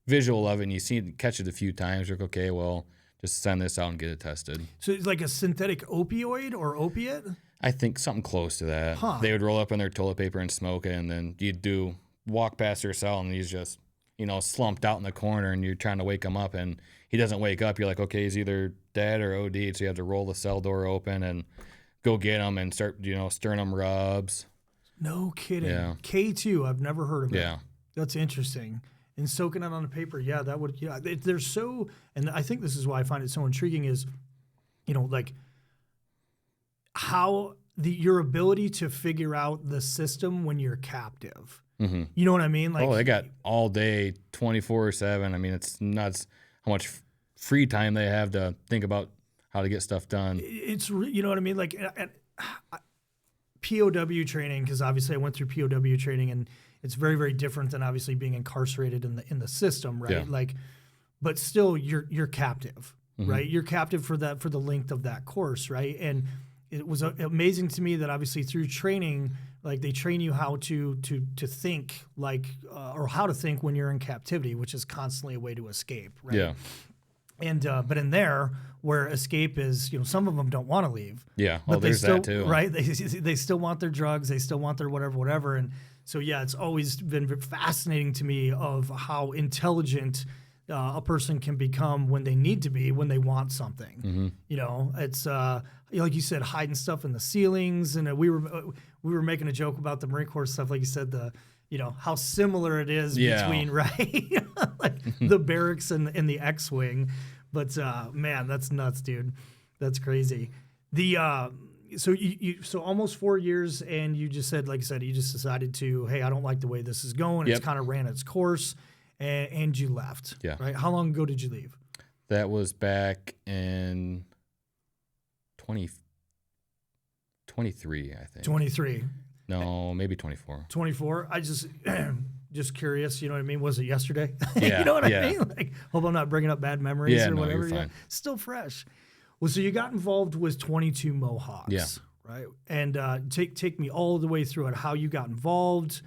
visual of it and you catch it a few times, you're like, okay, well, just send this out and get it tested. So it's like a synthetic opioid or opiate? I think something close to that. Huh. They would roll up in their toilet paper and smoke it, and then you'd walk past their cell, and he's just, slumped out in the corner, and you're trying to wake him up, and he doesn't wake up. You're like, okay, he's either dead or OD'd, so you have to roll the cell door open and go get him and start, sternum rubs. No kidding. Yeah. K2, I've never heard of it. Yeah. That's interesting. And soaking it on the paper, they're so, and I think this is why I find it so intriguing is, like how your ability to figure out the system when you're captive. Mm-hmm. You know what I mean? Like, they got all day, 24/7. I mean, it's nuts how much free time they have to think about how to get stuff done. It's, you know what I mean? Like, POW training, because obviously I went through POW training, and it's very, very different than obviously being incarcerated in the system, right? Yeah. Like, but still, you're captive, Mm-hmm. right? You're captive for the length of that course, right? And it was amazing to me that obviously through training, like they train you how to think, like or how to think when you're in captivity, which is constantly a way to escape, right? Yeah. And but in there, where escape is, some of them don't want to leave. Yeah. But There's still, that too. Right? They still want their drugs. They still want their whatever. And so, it's always been fascinating to me of how intelligent a person can become when they need to be, when they want something. Mm-hmm. It's like you said, hiding stuff in the ceilings. And we were making a joke about the Marine Corps stuff, like you said, how similar it is between, right? like the barracks and the X-Wing. But man, that's nuts, dude. That's crazy. So almost 4 years, and you just said, like I said, you just decided to, hey, I don't like the way this is going. Yep. It's kind of ran its course, and you left. Yeah. Right. How long ago did you leave? That was back in 2023, I think. 23. No, maybe 24. 24. I just curious, you know what I mean? Was it yesterday? Yeah, You know what I yeah. mean? Like, hope I'm not bringing up bad memories or no, whatever. you're fine. Still fresh. Well, so you got involved with 22 Mohawks. Yeah. Right. And take me all the way through it, how you got involved.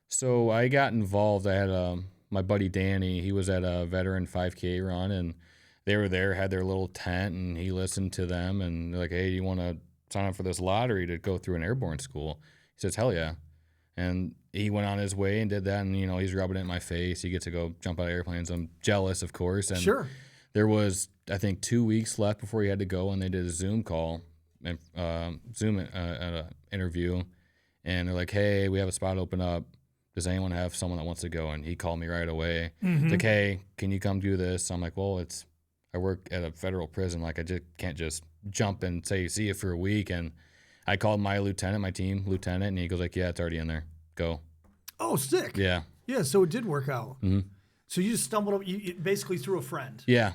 So I got involved. I had my buddy Danny. He was at a veteran 5K run, and they were there, had their little tent, and he listened to them, and they're like, hey, do you want to sign up for this lottery to go through an airborne school? He says, hell yeah. And he went on his way and did that, and, he's rubbing it in my face. He gets to go jump out of airplanes. I'm jealous, of course. And Sure. there was, I think, 2 weeks left before he had to go, and they did a Zoom call, and interview, and they're like, hey, we have a spot open up. Does anyone have someone that wants to go? And he called me right away. Mm-hmm. Like, hey, can you come do this? I'm like, well, I work at a federal prison. Like, I just can't just jump and say, see you for a week. And I called my team lieutenant, and he goes like, yeah, it's already in there. Go. Oh, sick. Yeah. Yeah, so it did work out. Mm-hmm. So you just stumbled up, you basically through a friend. Yeah.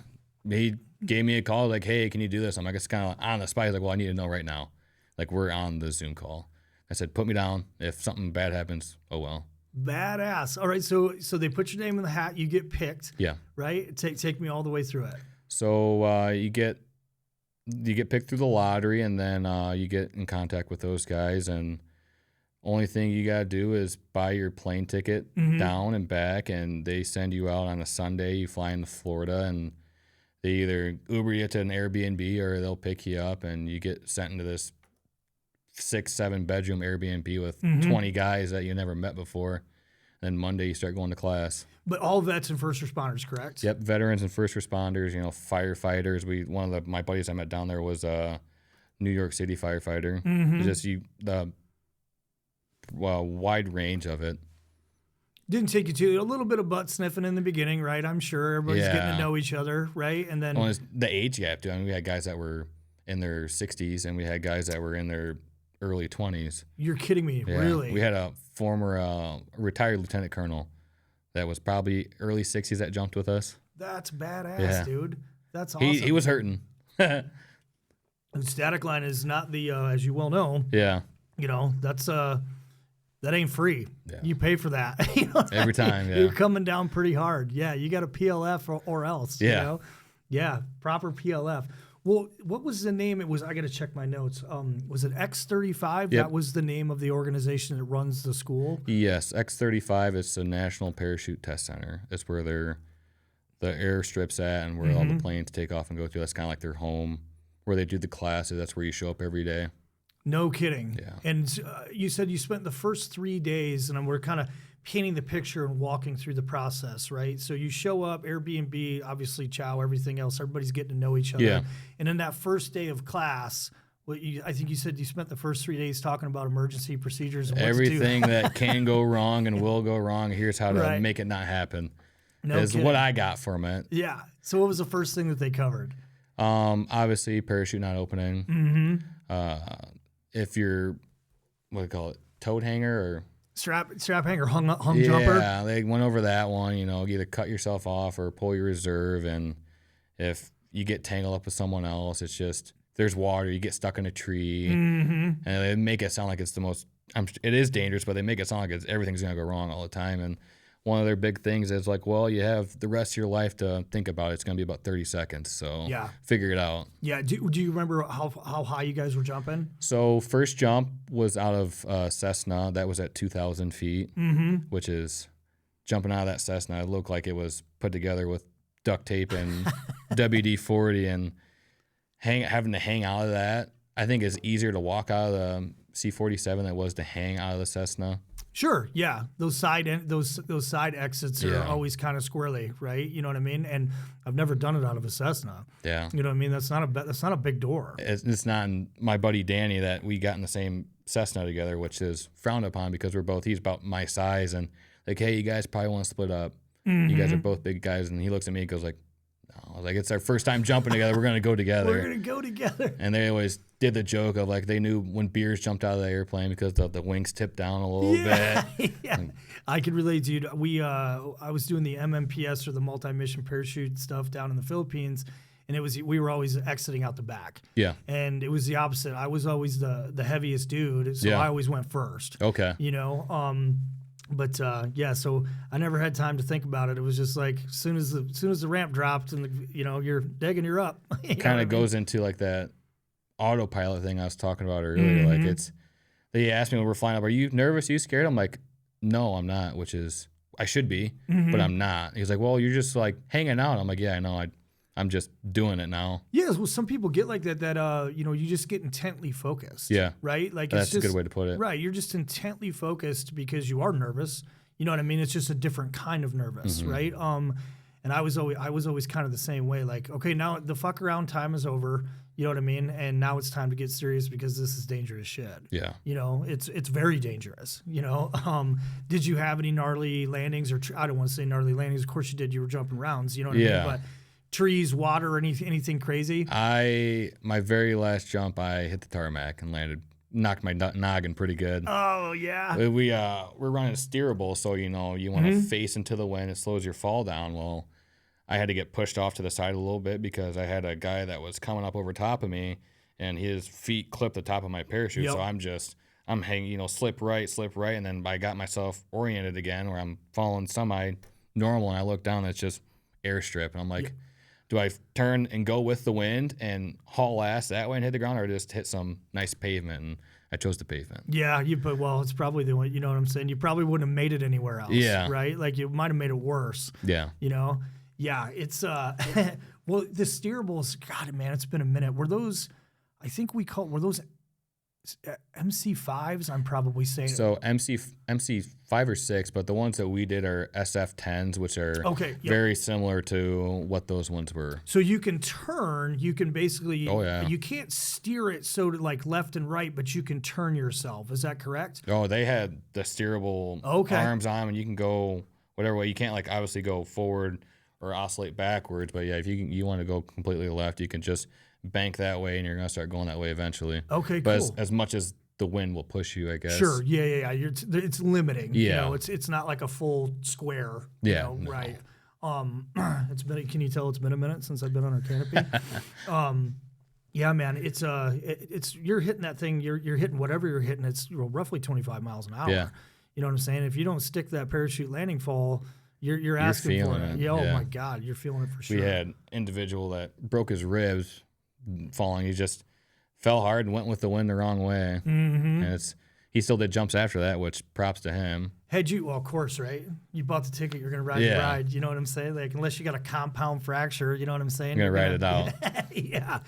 He gave me a call like, hey, can you do this? I'm like, it's kind of on the spot. He's like, well, I need to know right now. Like, we're on the Zoom call. I said, put me down. If something bad happens, oh well. Badass. All right, so they put your name in the hat. You get picked. Yeah. Right? Take me all the way through it. So you get you get picked through the lottery, and then you get in contact with those guys, and only thing you got to do is buy your plane ticket down and back, and they send you out on a Sunday. You fly into Florida, and they either Uber you to an Airbnb or they'll pick you up, and you get sent into this 6-7 bedroom Airbnb with 20 guys that you never met before. Then Monday you start going to class. But all vets and first responders, correct? Yep, veterans and first responders. Firefighters. One of my buddies I met down there was a New York City firefighter. It's just the wide range of it. Didn't take you to a little bit of butt sniffing in the beginning, right? I'm sure everybody's getting to know each other, right? And then it's the age gap too. I mean, we had guys that were in their 60s, and we had guys that were in their early 20s. You're kidding me, yeah. Really? We had a former retired lieutenant colonel that was probably early 60s that jumped with us. That's badass, dude. That's awesome. He was hurting. Static line is not the, as you well know. Yeah. You know, that's that ain't free. Yeah. You pay for that. You know every time. Yeah. You're coming down pretty hard. Yeah, you got a PLF or else. Yeah. You know? Yeah, proper PLF. Well, what was the name? It was. I got to check my notes. Was it X-35? Yep. That was the name of the organization that runs the school. Yes, X-35 is the National Parachute Test Center. It's where the airstrip's at, and where all the planes take off and go to. That's kind of like their home, where they do the classes. That's where you show up every day. No kidding. Yeah. And you said you spent the first 3 days, and we're kind of painting the picture and walking through the process, right? So you show up, Airbnb, obviously chow, everything else. Everybody's getting to know each other. Yeah. And then that first day of class, I think you said you spent the first 3 days talking about emergency procedures. And Everything that can go wrong and will go wrong. Here's how to make it not happen. No is kidding. what I got from it. Yeah. So what was the first thing that they covered? Obviously, parachute not opening. If you're, what do you call it, toad hanger or strap hanger, hung jumper. Yeah, they went over that one. You know, either cut yourself off or pull your reserve. And if you get tangled up with someone else, it's just there's water. You get stuck in a tree, and they make it sound like it's the most. It is dangerous, but they make it sound like everything's gonna go wrong all the time. And one of their big things is like, well, you have the rest of your life to think about it. It's going to be about 30 seconds. So figure it out. Yeah. Do you remember how high you guys were jumping? So first jump was out of Cessna. That was at 2,000 feet, which is jumping out of that Cessna. It looked like it was put together with duct tape and WD-40, and having to hang out of that. I think is easier to walk out of the C-47 than it was to hang out of the Cessna. Sure, yeah. Those side exits are always kind of squirrely, right? You know what I mean? And I've never done it out of a Cessna. Yeah. You know what I mean? That's not a big door. It's not. My buddy Danny, that we got in the same Cessna together, which is frowned upon because he's about my size, and like, hey, you guys probably want to split up. You guys are both big guys, and he looks at me and goes like, no, like it's our first time jumping together. We're gonna go together. We're gonna go together. And they always did the joke of like they knew when Beers jumped out of the airplane because the wings tipped down a little bit. Yeah, I could relate to you. I was doing the MMPS or the multi-mission parachute stuff down in the Philippines, and we were always exiting out the back. Yeah, and it was the opposite. I was always the heaviest dude, so I always went first. Okay, you know. But so I never had time to think about it. It was just like as soon as the ramp dropped and you're digging, you're up. Kind of goes into like that autopilot thing I was talking about earlier. Like they asked me when we're flying up, are you nervous? Are you scared? I'm like, no, I'm not, which is I should be, but I'm not. He's like, well, you're just like hanging out. I'm like, yeah, I know. I'm just doing it now. Yeah, well, some people get like that, you just get intently focused. Yeah. Right? Like that's a good way to put it. Right. You're just intently focused because you are nervous. You know what I mean? It's just a different kind of nervous, right? And I was always kind of the same way. Like, okay, now the fuck around time is over. You know what I mean? And now it's time to get serious because this is dangerous shit. Yeah. You know, it's very dangerous. You know, did you have any gnarly landings or I don't want to say gnarly landings. Of course you did. You were jumping rounds. You know what I mean? But trees, water, anything crazy? My very last jump, I hit the tarmac and knocked my noggin pretty good. Oh yeah. We're running a steerable, so you want to face into the wind. It slows your fall down. Well, I had to get pushed off to the side a little bit because I had a guy that was coming up over top of me, and his feet clipped the top of my parachute. So I'm hanging, slip right, and then I got myself oriented again where I'm falling semi-normal, and I look down, and it's just airstrip, and I'm like, do I turn and go with the wind and haul ass that way and hit the ground, or just hit some nice pavement? And I chose the pavement. Yeah, well, it's probably the one, you know what I'm saying? You probably wouldn't have made it anywhere else, Yeah. right? Like, you might have made it worse, Yeah. you know? Yeah, it's, well, the steerables, God, man, it's been a minute. Were those, were those MC5s? I'm probably saying. So MC 5 or 6, but the ones that we did are SF 10s, which are very similar to what those ones were. So you can turn, you can basically, you can't steer it so to like left and right, but you can turn yourself. Is that correct? Oh, they had the steerable arms on them, and you can go whatever way. You can't like obviously go forward or oscillate backwards, but yeah, if you want to go completely left, you can just bank that way, and you're gonna start going that way eventually. Okay, but cool. as much as the wind will push you, I guess. Sure. Yeah. It's limiting. Yeah. You know, it's not like a full square. Yeah. You know, no. Right. It's been. Can you tell it's been a minute since I've been on our canopy? Yeah, man. It's you're hitting that thing. You're hitting whatever you're hitting. It's roughly 25 miles an hour. Yeah. You know what I'm saying? If you don't stick that parachute landing fall, you're asking for it. Yeah. Oh my God, you're feeling it for sure. We had an individual that broke his ribs falling. He just fell hard and went with the wind the wrong way. Mm-hmm. And he still did jumps after that, which props to him. Well, of course, right? You bought the ticket, you're going to ride the ride. You know what I'm saying? Like, unless you got a compound fracture, you know what I'm saying? You're going to ride it out. Yeah.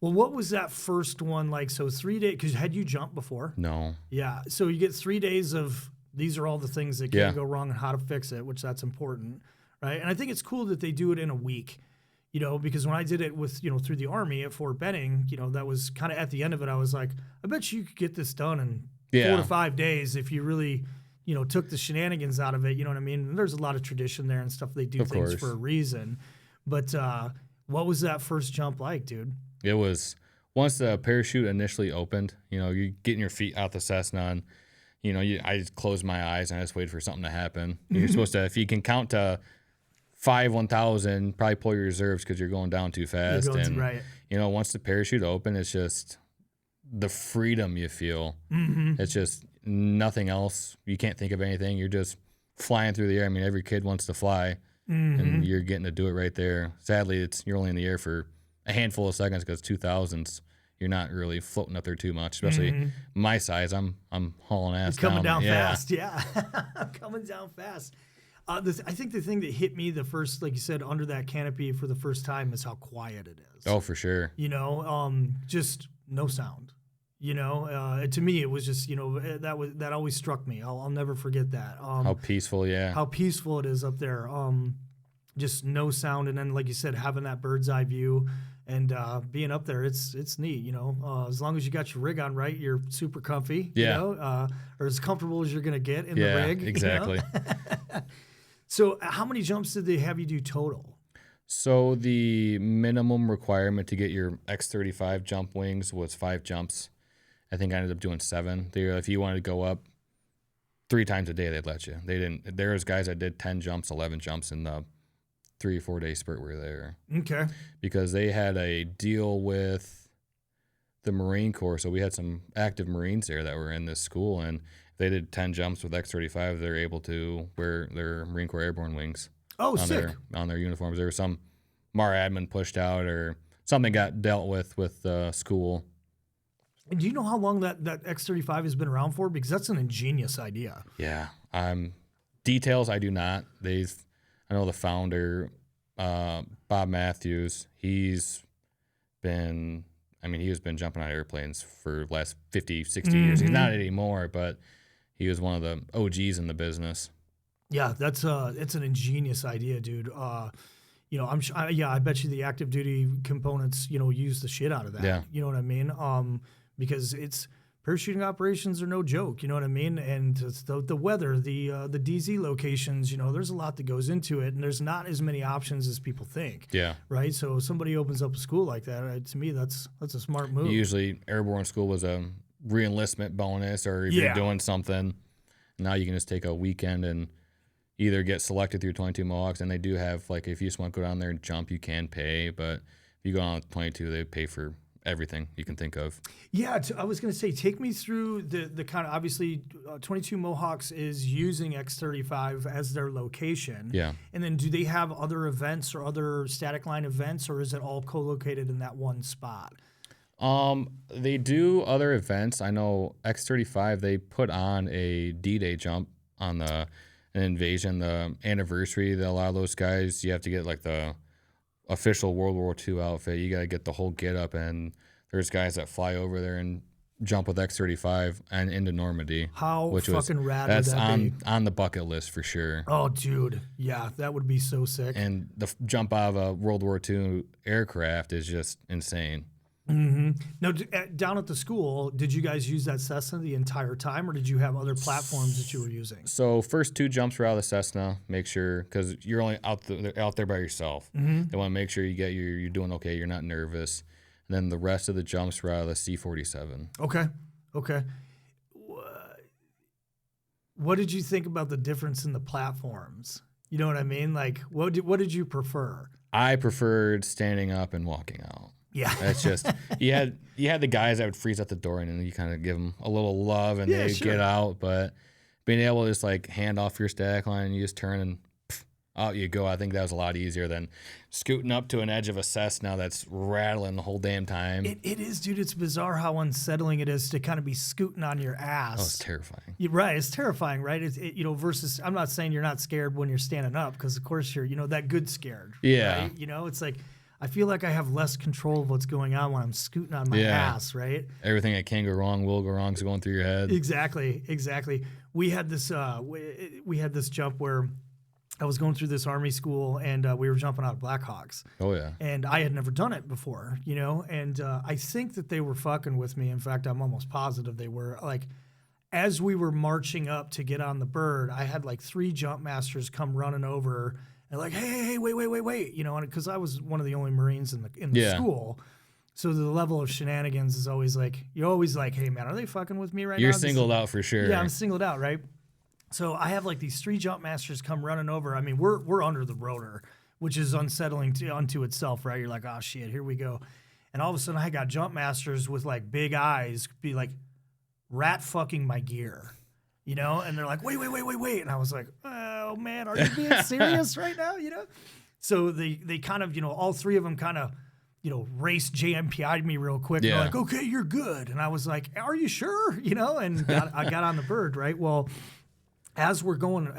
Well, what was that first one like? So 3 days, because had you jumped before? No. Yeah. So you get 3 days of, these are all the things that can go wrong and how to fix it, which that's important, right? And I think it's cool that they do it in a week. You know, because when I did it with, through the Army at Fort Benning, that was kind of at the end of it. I was like, I bet you could get this done in 4 to 5 days if you really, took the shenanigans out of it. You know what I mean? And there's a lot of tradition there and stuff. They do things for a reason. But what was that first jump like, dude? It was, once the parachute initially opened, you're getting your feet out the Cessna, and, I just closed my eyes and I just waited for something to happen. You're supposed to, if you can count to 1,000, probably pull your reserves because you're going down too fast. Once the parachute open, it's just the freedom you feel. Mm-hmm. It's just nothing else. You can't think of anything. You're just flying through the air. I mean, every kid wants to fly, and you're getting to do it right there. Sadly, you're only in the air for a handful of seconds because 2,000s, you're not really floating up there too much. Especially my size, I'm hauling ass. Coming down fast, coming down fast. I think the thing that hit me the first, like you said, under that canopy for the first time is how quiet it is. Oh, for sure. Just no sound. To me, it was just, that always struck me. I'll never forget that. How peaceful, How peaceful it is up there. Just no sound, and then, like you said, having that bird's eye view and being up there, it's neat. As long as you got your rig on right, you're super comfy. Or as comfortable as you're gonna get in the rig. Exactly. So how many jumps did they have you do total? So the minimum requirement to get your X-35 jump wings was 5 jumps. I think I ended up doing 7. If you wanted to go up 3 times a day, they'd let you. They didn't. There was guys that did 10 jumps, 11 jumps in the 3 or 4 day spurt we were there. Okay. Because they had a deal with the Marine Corps, so we had some active Marines there that were in this school, and they did 10 jumps with X-35. They're able to wear their Marine Corps airborne wings. Oh, sick. On their uniforms. There was some MAR admin pushed out or something got dealt with the school. And do you know how long that X-35 has been around for? Because that's an ingenious idea. Yeah. Details I do not. I know the founder, Bob Matthews, he has been jumping out of airplanes for the last 50, 60 years. He's not anymore, but he was one of the OGs in the business. Yeah, it's an ingenious idea, dude. I bet you the active duty components, use the shit out of that. Yeah. You know what I mean? Because parachuting operations are no joke, you know what I mean? And the weather, the DZ locations, there's a lot that goes into it, and there's not as many options as people think. Yeah. Right? So if somebody opens up a school like that, to me, that's a smart move. Usually airborne school was a re-enlistment bonus, or if you're doing something, now you can just take a weekend and either get selected through 22 Mohawks, and they do have, like, if you just want to go down there and jump, you can pay, but if you go on with 22, they pay for everything you can think of. Yeah, I was going to say, take me through the kind of, obviously, 22 Mohawks is using X-35 as their location. Yeah. And then do they have other events or other static line events, or is it all co-located in that one spot? They do other events. I know X-35, they put on a D-Day jump on an invasion, the anniversary. That a lot of those guys, you have to get like the official World War II outfit. You got to get the whole get up, and there's guys that fly over there and jump with X-35 and into Normandy. How fucking rad would that be? That's on the bucket list for sure. Oh, dude. Yeah, that would be so sick. And the jump out of a World War II aircraft is just insane. Mm-hmm. Now, down at the school, did you guys use that Cessna the entire time, or did you have other platforms that you were using? So first 2 jumps were out of the Cessna. Make sure, because you're only out there by yourself. Mm-hmm. They want to make sure you're doing okay. You're not nervous. And then the rest of the jumps were out of the C-47. Okay. What did you think about the difference in the platforms? You know what I mean? Like, what did you prefer? I preferred standing up and walking out. Yeah. That's just, you had the guys that would freeze at the door, and then you kind of give them a little love and they get out. But being able to just like hand off your static line and you just turn and out you go, I think that was a lot easier than scooting up to an edge of a Cessna that's rattling the whole damn time. It is, dude. It's bizarre how unsettling it is to kind of be scooting on your ass. Oh, it's terrifying. Right. It's terrifying, right? Versus, I'm not saying you're not scared when you're standing up, because of course you're, that good scared. Yeah. Right? It's like, I feel like I have less control of what's going on when I'm scooting on my ass, right? Everything that can go wrong will go wrong is going through your head. Exactly. We had this we had this jump where I was going through this Army school, and we were jumping out of Blackhawks. Oh, yeah. And I had never done it before, and I think that they were fucking with me. In fact, I'm almost positive they were. Like, as we were marching up to get on the bird, I had like 3 jump masters come running over. And like, hey, wait, because I was one of the only Marines in the school. So the level of shenanigans is always like, you're always like, hey, man, are they fucking with me right now? You're singled out for sure. Yeah, I'm singled out, right? So I have like these 3 jump masters come running over. I mean, we're under the rotor, which is unsettling unto itself, right? You're like, oh, shit, here we go. And all of a sudden I got jump masters with like big eyes be like rat fucking my gear. And they're like, wait. And I was like, oh, man, are you being serious right now? So they kind of, all 3 of them kind of, race JMPI'd me real quick. Yeah. They're like, okay, you're good. And I was like, are you sure? And I got on the bird, right? Well, as we're going,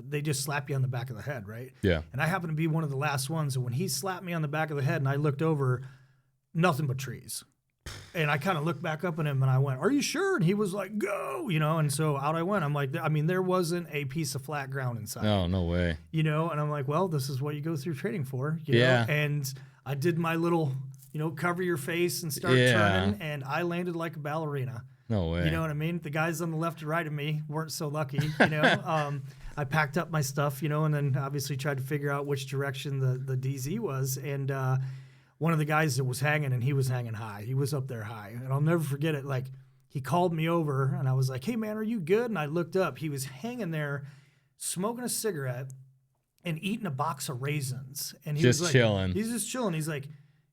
they just slap you on the back of the head, right? Yeah. And I happened to be one of the last ones. And when he slapped me on the back of the head and I looked over, nothing but trees. And I kind of looked back up at him and I went, are you sure? And he was like, go, and so out I went. I'm like, there wasn't a piece of flat ground inside. Oh, no way. And I'm like, well, this is what you go through training for. Yeah. And I did my little, cover your face and start turning, and I landed like a ballerina. No way. You know what I mean? The guys on the left and right of me weren't so lucky, I packed up my stuff, and then obviously tried to figure out which direction the DZ was. And, one of the guys that was hanging, and he was hanging high. He was up there high. And I'll never forget it. Like, he called me over, and I was like, hey, man, are you good? And I looked up. He was hanging there smoking a cigarette and eating a box of raisins. And he just was like, chilling. He's just chilling. He's like,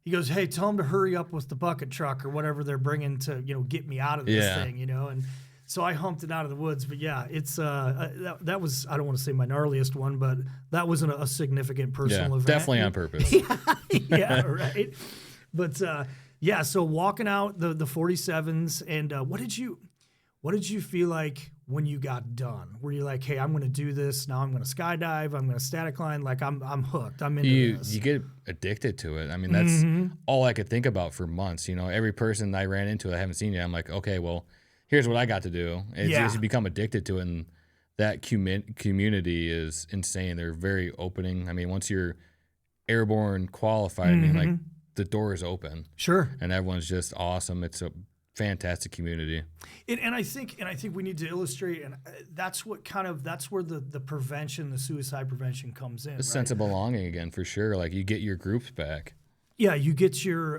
he goes, hey, tell him to hurry up with the bucket truck or whatever they're bringing to, get me out of this thing, And so I humped it out of the woods. But, yeah, it's that was, I don't want to say my gnarliest one, but that wasn't a significant personal event. Definitely on purpose. Yeah, right. But, so walking out the 47s, and what did you feel like when you got done? Were you like, hey, I'm going to do this. Now I'm going to skydive. I'm going to static line. Like, I'm hooked. I'm into this. You get addicted to it. I mean, that's all I could think about for months. Every person I ran into that I haven't seen yet, I'm like, okay, well, here's what I got to do. It's just you become addicted to it, and that community is insane. They're very opening. I mean, once you're airborne qualified, I mean, like, the door is open. Sure. And everyone's just awesome. It's a fantastic community. And I think we need to illustrate, and that's where the prevention, the suicide prevention comes in. A sense of belonging again, for sure. Like, you get your groups back. Yeah, you get your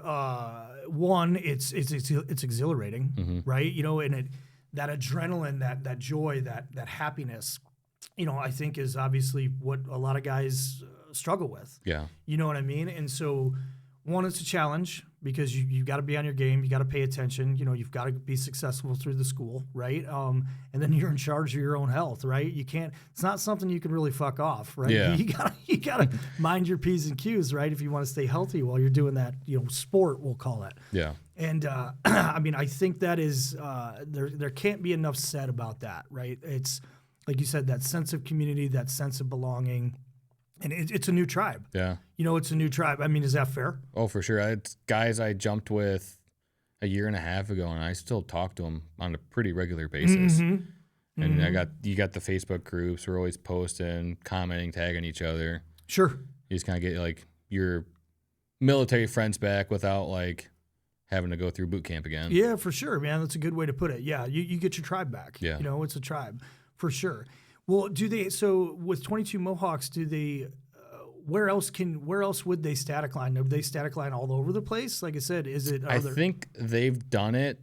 one. It's exhilarating, right? And that adrenaline, that joy, that happiness, I think is obviously what a lot of guys struggle with. Yeah, you know what I mean. And so, one, it's a challenge, because you got to be on your game. You got to pay attention. You've got to be successful through the school, right? And then you're in charge of your own health, right? You can't. It's not something you can really fuck off, right? Yeah. You gotta mind your P's and Q's, right? If you want to stay healthy while you're doing that, sport, we'll call it. Yeah. And I think that is there can't be enough said about that, right? It's like you said, that sense of community, that sense of belonging. And it's a new tribe. Yeah. It's a new tribe. I mean, is that fair? Oh, for sure. It's guys I jumped with a year and a half ago, and I still talk to them on a pretty regular basis. Mm-hmm. And you got the Facebook groups. We're always posting, commenting, tagging each other. Sure. You just kind of get like your military friends back without like having to go through boot camp again. Yeah, for sure, man. That's a good way to put it. Yeah, you get your tribe back. Yeah. It's a tribe for sure. Well, so with 22 Mohawks, do they? Where else would they static line? Are they static line all over the place? Like I said, is it? I think they've done it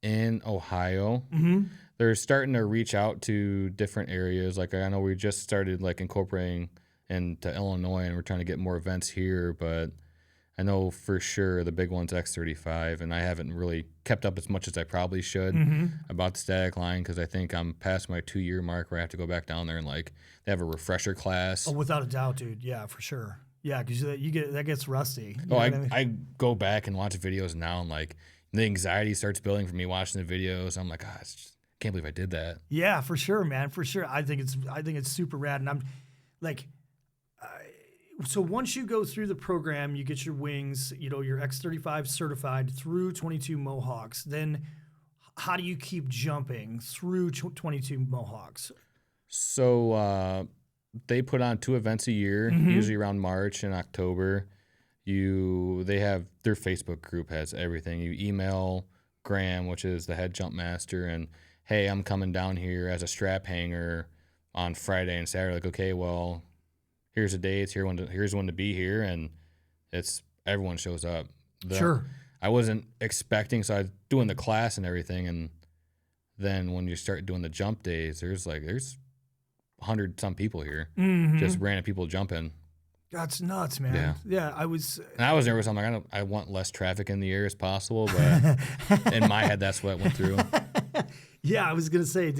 in Ohio. Mm-hmm. They're starting to reach out to different areas. Like I know we just started like incorporating into Illinois, and we're trying to get more events here. But I know for sure the big one's X35, and I haven't really kept up as much as I probably should about the static line because I think I'm past my 2-year mark where I have to go back down there and like they have a refresher class. Oh, without a doubt, dude. Yeah, for sure. Yeah, because that gets rusty. I go back and watch videos now, and like the anxiety starts building for me watching the videos. I'm like, I can't believe I did that. Yeah, for sure, man. For sure. I think it's super rad, and I'm like. So once you go through the program, you get your wings, your X35 certified through 22 Mohawks. Then how do you keep jumping through 22 Mohawks? So they put on 2 events a year, usually around March and October. They have their Facebook group has everything. You email Graham, which is the head jump master, and hey, I'm coming down here as a strap hanger on Friday and Saturday. Like, okay, well, here's the dates, here's when to be here, and everyone shows up. Sure. I wasn't expecting, so I was doing the class and everything, and then when you start doing the jump days, there's 100-some people here, just random people jumping. That's nuts, man. Yeah, I was nervous. I'm like, I want less traffic in the air as possible, but in my head, that's what went through. Yeah, I was gonna say,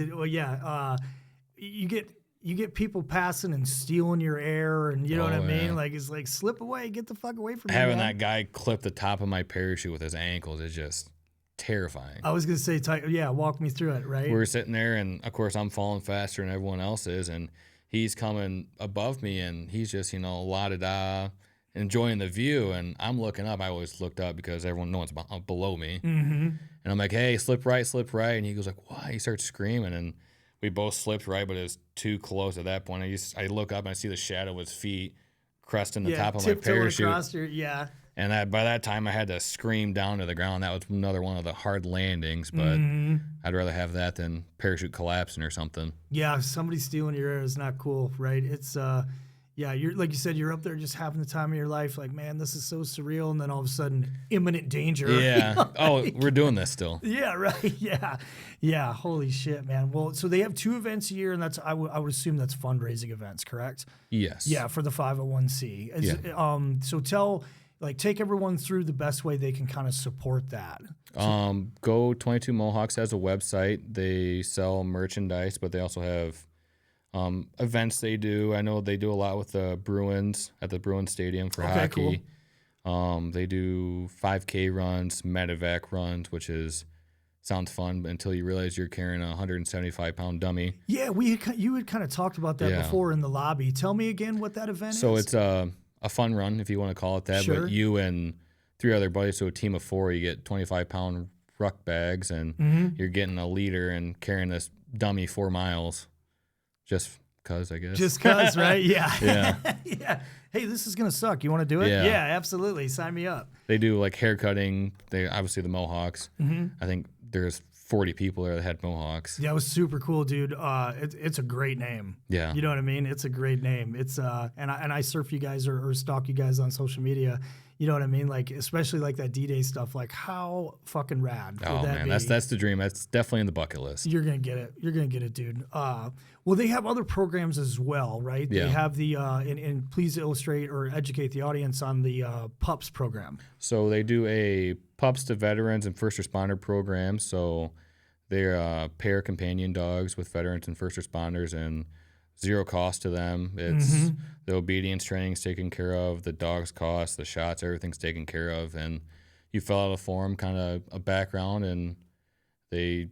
you get people passing and stealing your air, and you know what I mean? Yeah. Like, it's like, slip away, get the fuck away from me. Having that guy clip the top of my parachute with his ankles is just terrifying. I was going to say, walk me through it, right? We were sitting there, and of course, I'm falling faster than everyone else is, and he's coming above me, and he's just, la-da-da, enjoying the view, and I'm looking up. I always looked up because no one's below me. Mm-hmm. And I'm like, hey, slip right, and he goes like, why? He starts screaming, and we both slipped right, but it was too close at that point. I look up and I see the shadow of his feet cresting the top of my parachute. Across and by that time, I had to scream down to the ground. That was another one of the hard landings, but I'd rather have that than parachute collapsing or something. Yeah, somebody stealing your air is not cool, right? It's you're like you said, you're up there just having the time of your life. Like, man, this is so surreal, and then all of a sudden, imminent danger. Yeah. We're doing this still. Yeah. Right. Yeah. Holy shit, man. Well, so they have 2 events a year, and I would assume that's fundraising events, correct? Yes. Yeah, for the 501c. So take everyone through the best way they can kind of support that. Go 22 Mohawks has a website. They sell merchandise, but they also have events they do. I know they do a lot with the Bruins at the Bruins Stadium for hockey. Cool. They do 5K runs, medevac runs, which sounds fun, but until you realize you're carrying a 175-pound dummy. Yeah, you had kind of talked about that before in the lobby. Tell me again what that event is. So it's a fun run, if you want to call it that. Sure. But you and 3 other buddies, so a team of 4, you get 25-pound ruck bags, and you're getting a liter and carrying this dummy 4 miles. Just cause, I guess. Just cause, right? Yeah. Yeah. Yeah. Hey, this is gonna suck. You want to do it? Yeah, absolutely. Sign me up. They do like hair cutting. They obviously the Mohawks. I think there's 40 people there that had Mohawks. Yeah, it was super cool, dude. It's a great name. Yeah. You know what I mean? It's a great name. It's and I surf you guys or stalk you guys on social media. You know what I mean? Like, especially like that D-Day stuff. Like, how fucking rad would that be? That's the dream. That's definitely in the bucket list. You're gonna get it. You're gonna get it, dude. Well, they have other programs as well, right? Yeah. They have the and please illustrate or educate the audience on the PUPS program. So they do a pups to veterans and first responder program. So they're pair companion dogs with veterans and first responders, and zero cost to them. It's the obedience training's taken care of, the dog's cost, the shots, everything's taken care of, and you fill out a form, kind of a background, and they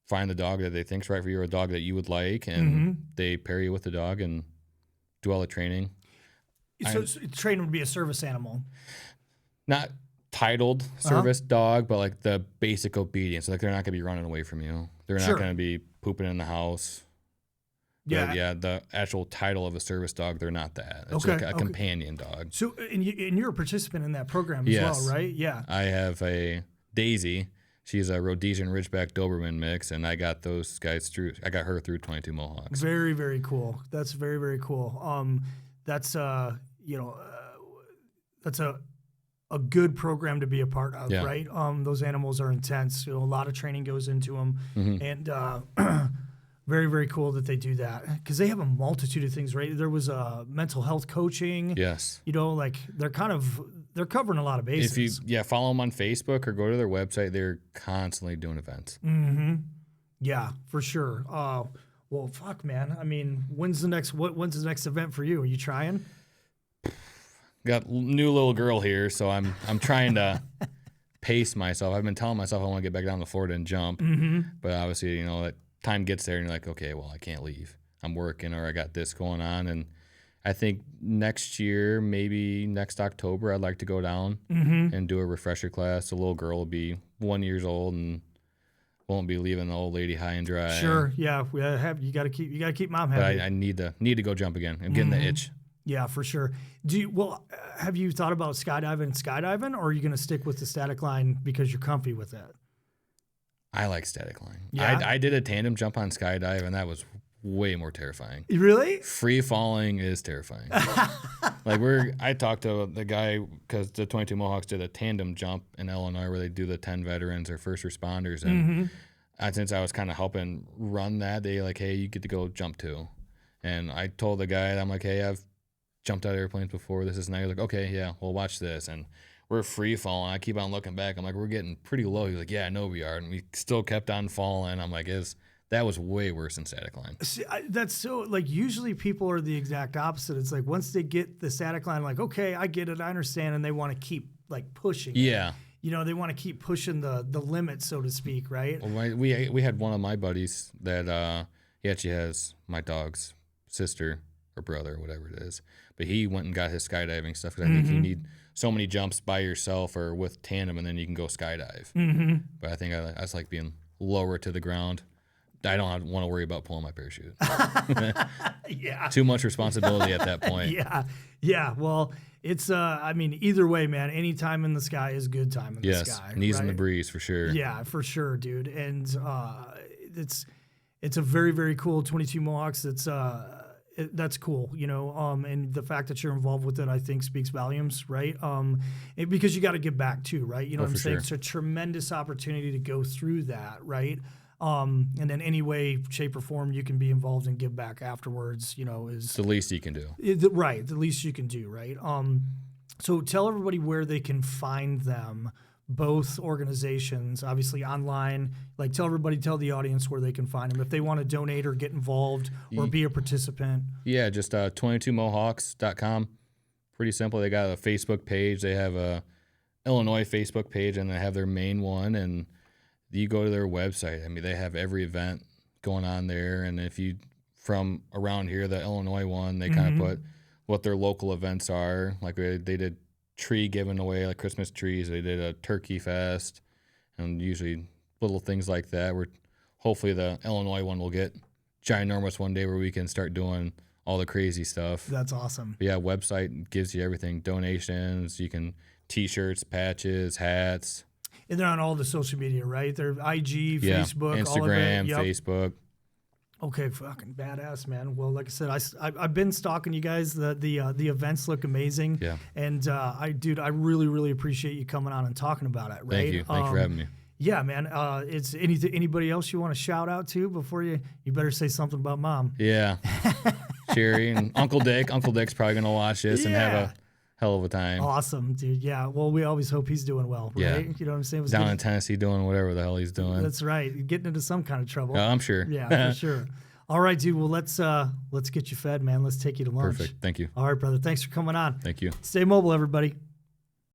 find the dog that they think's right for you or a dog that you would like, and they pair you with the dog and do all the training. So training would be a service animal. Not titled service dog, but like the basic obedience. Like they're not going to be running away from you. They're not going to be pooping in the house. Yeah. But yeah, the actual title of a service dog, they're not that. It's like a companion dog. So, and you're a participant in that program as well, right? Yeah. I have a Daisy. She's a Rhodesian Ridgeback Doberman mix, and I got those guys through. I got her through 22 Mohawks. Very, very cool. That's very, very cool. That's that's a good program to be a part of, right? Those animals are intense. A lot of training goes into them, and very, very cool that they do that because they have a multitude of things, right? There was mental health coaching. Yes. Like they're covering a lot of bases. If you follow them on Facebook or go to their website, they're constantly doing events. Yeah, for sure. Well, fuck, man. I mean, when's the next event for you? Are you trying? Got new little girl here, so I'm trying to pace myself. I've been telling myself I want to get back down to Florida and jump, but obviously, that time gets there and you're like, okay, well, I can't leave. I'm working or I got this going on. And I think next year, maybe next October, I'd like to go down and do a refresher class. The little girl will be 1 year old and won't be leaving the old lady high and dry. Sure. Yeah. You got to keep mom happy. But I need to go jump again. I'm getting the itch. Yeah, for sure. Have you thought about skydiving, or are you going to stick with the static line because you're comfy with it? I like static line. Yeah? I did a tandem jump on skydive, and that was way more terrifying. Really? Free falling is terrifying. I talked to the guy because the 22 Mohawks did a tandem jump in Illinois where they do the 10 veterans or first responders, and since I was kind of helping run that, they like, hey, you get to go jump too. And I told the guy, I'm like, hey, I've jumped out of airplanes before. This is nice. Like, okay, yeah, well, watch this. And we're free falling. I keep on looking back. I'm like, we're getting pretty low. He's like, yeah, I know we are. And we still kept on falling. I'm like, that was way worse than static line. See, that's so, like, usually people are the exact opposite. It's like once they get the static line, like, okay, I get it, I understand, and they want to keep, like, pushing. Yeah. They want to keep pushing the limit, so to speak, right? Well, we had one of my buddies that he actually has my dog's sister or brother, whatever it is. But he went and got his skydiving stuff because I think you need so many jumps by yourself or with tandem, and then you can go skydive. But I think I just like being lower to the ground. I don't want to worry about pulling my parachute. Yeah. Too much responsibility at that point. Yeah. Well, it's, either way, man, any time in the sky is good time in the sky. Yes, knees right? in the breeze for sure. Yeah, for sure, dude. And it's a very, very cool 22 Mohawks. That's cool, and the fact that you're involved with it, I think, speaks volumes, right? Because you got to give back too, right? You know what I'm saying? It's a tremendous opportunity to go through that, right? And then any way, shape, or form you can be involved and give back afterwards, is the least you can do. Right, the least you can do, right? So tell everybody where they can find them, both organizations, obviously online. Like, tell the audience where they can find them if they want to donate or get involved or be a participant. Yeah, just 22mohawks.com. Pretty simple. They got a Facebook page. They have a Illinois Facebook page, and they have their main one. And you go to their website. I mean, they have every event going on there. And if you from around here, the Illinois one, they kind of put what their local events are. Like they did tree giving away, like Christmas trees. They did a turkey fest, and usually little things like that. Where hopefully the Illinois one will get ginormous one day where we can start doing all the crazy stuff. That's awesome. But yeah, website gives you everything. Donations, you can T-shirts, patches, hats. And they're on all the social media, right? They're IG, Facebook, Instagram, all of it. Yep. Facebook. Okay, fucking badass, man. Well, like I said, I've been stalking you guys. The events look amazing. Yeah. And I really, really appreciate you coming on and talking about it. Right. Thank you. Thanks for having me. Yeah, man. It's anybody else you want to shout out to before you better say something about Mom. Yeah. Cherry and Uncle Dick. Uncle Dick's probably gonna watch this and have a hell of a time. Awesome, dude. Yeah. Well, we always hope he's doing well, right? Yeah. You know what I'm saying? Down in Tennessee doing whatever the hell he's doing. That's right. Getting into some kind of trouble. I'm sure. Yeah, for sure. All right, dude. Well, let's get you fed, man. Let's take you to lunch. Perfect. Thank you. All right, brother. Thanks for coming on. Thank you. Stay mobile, everybody.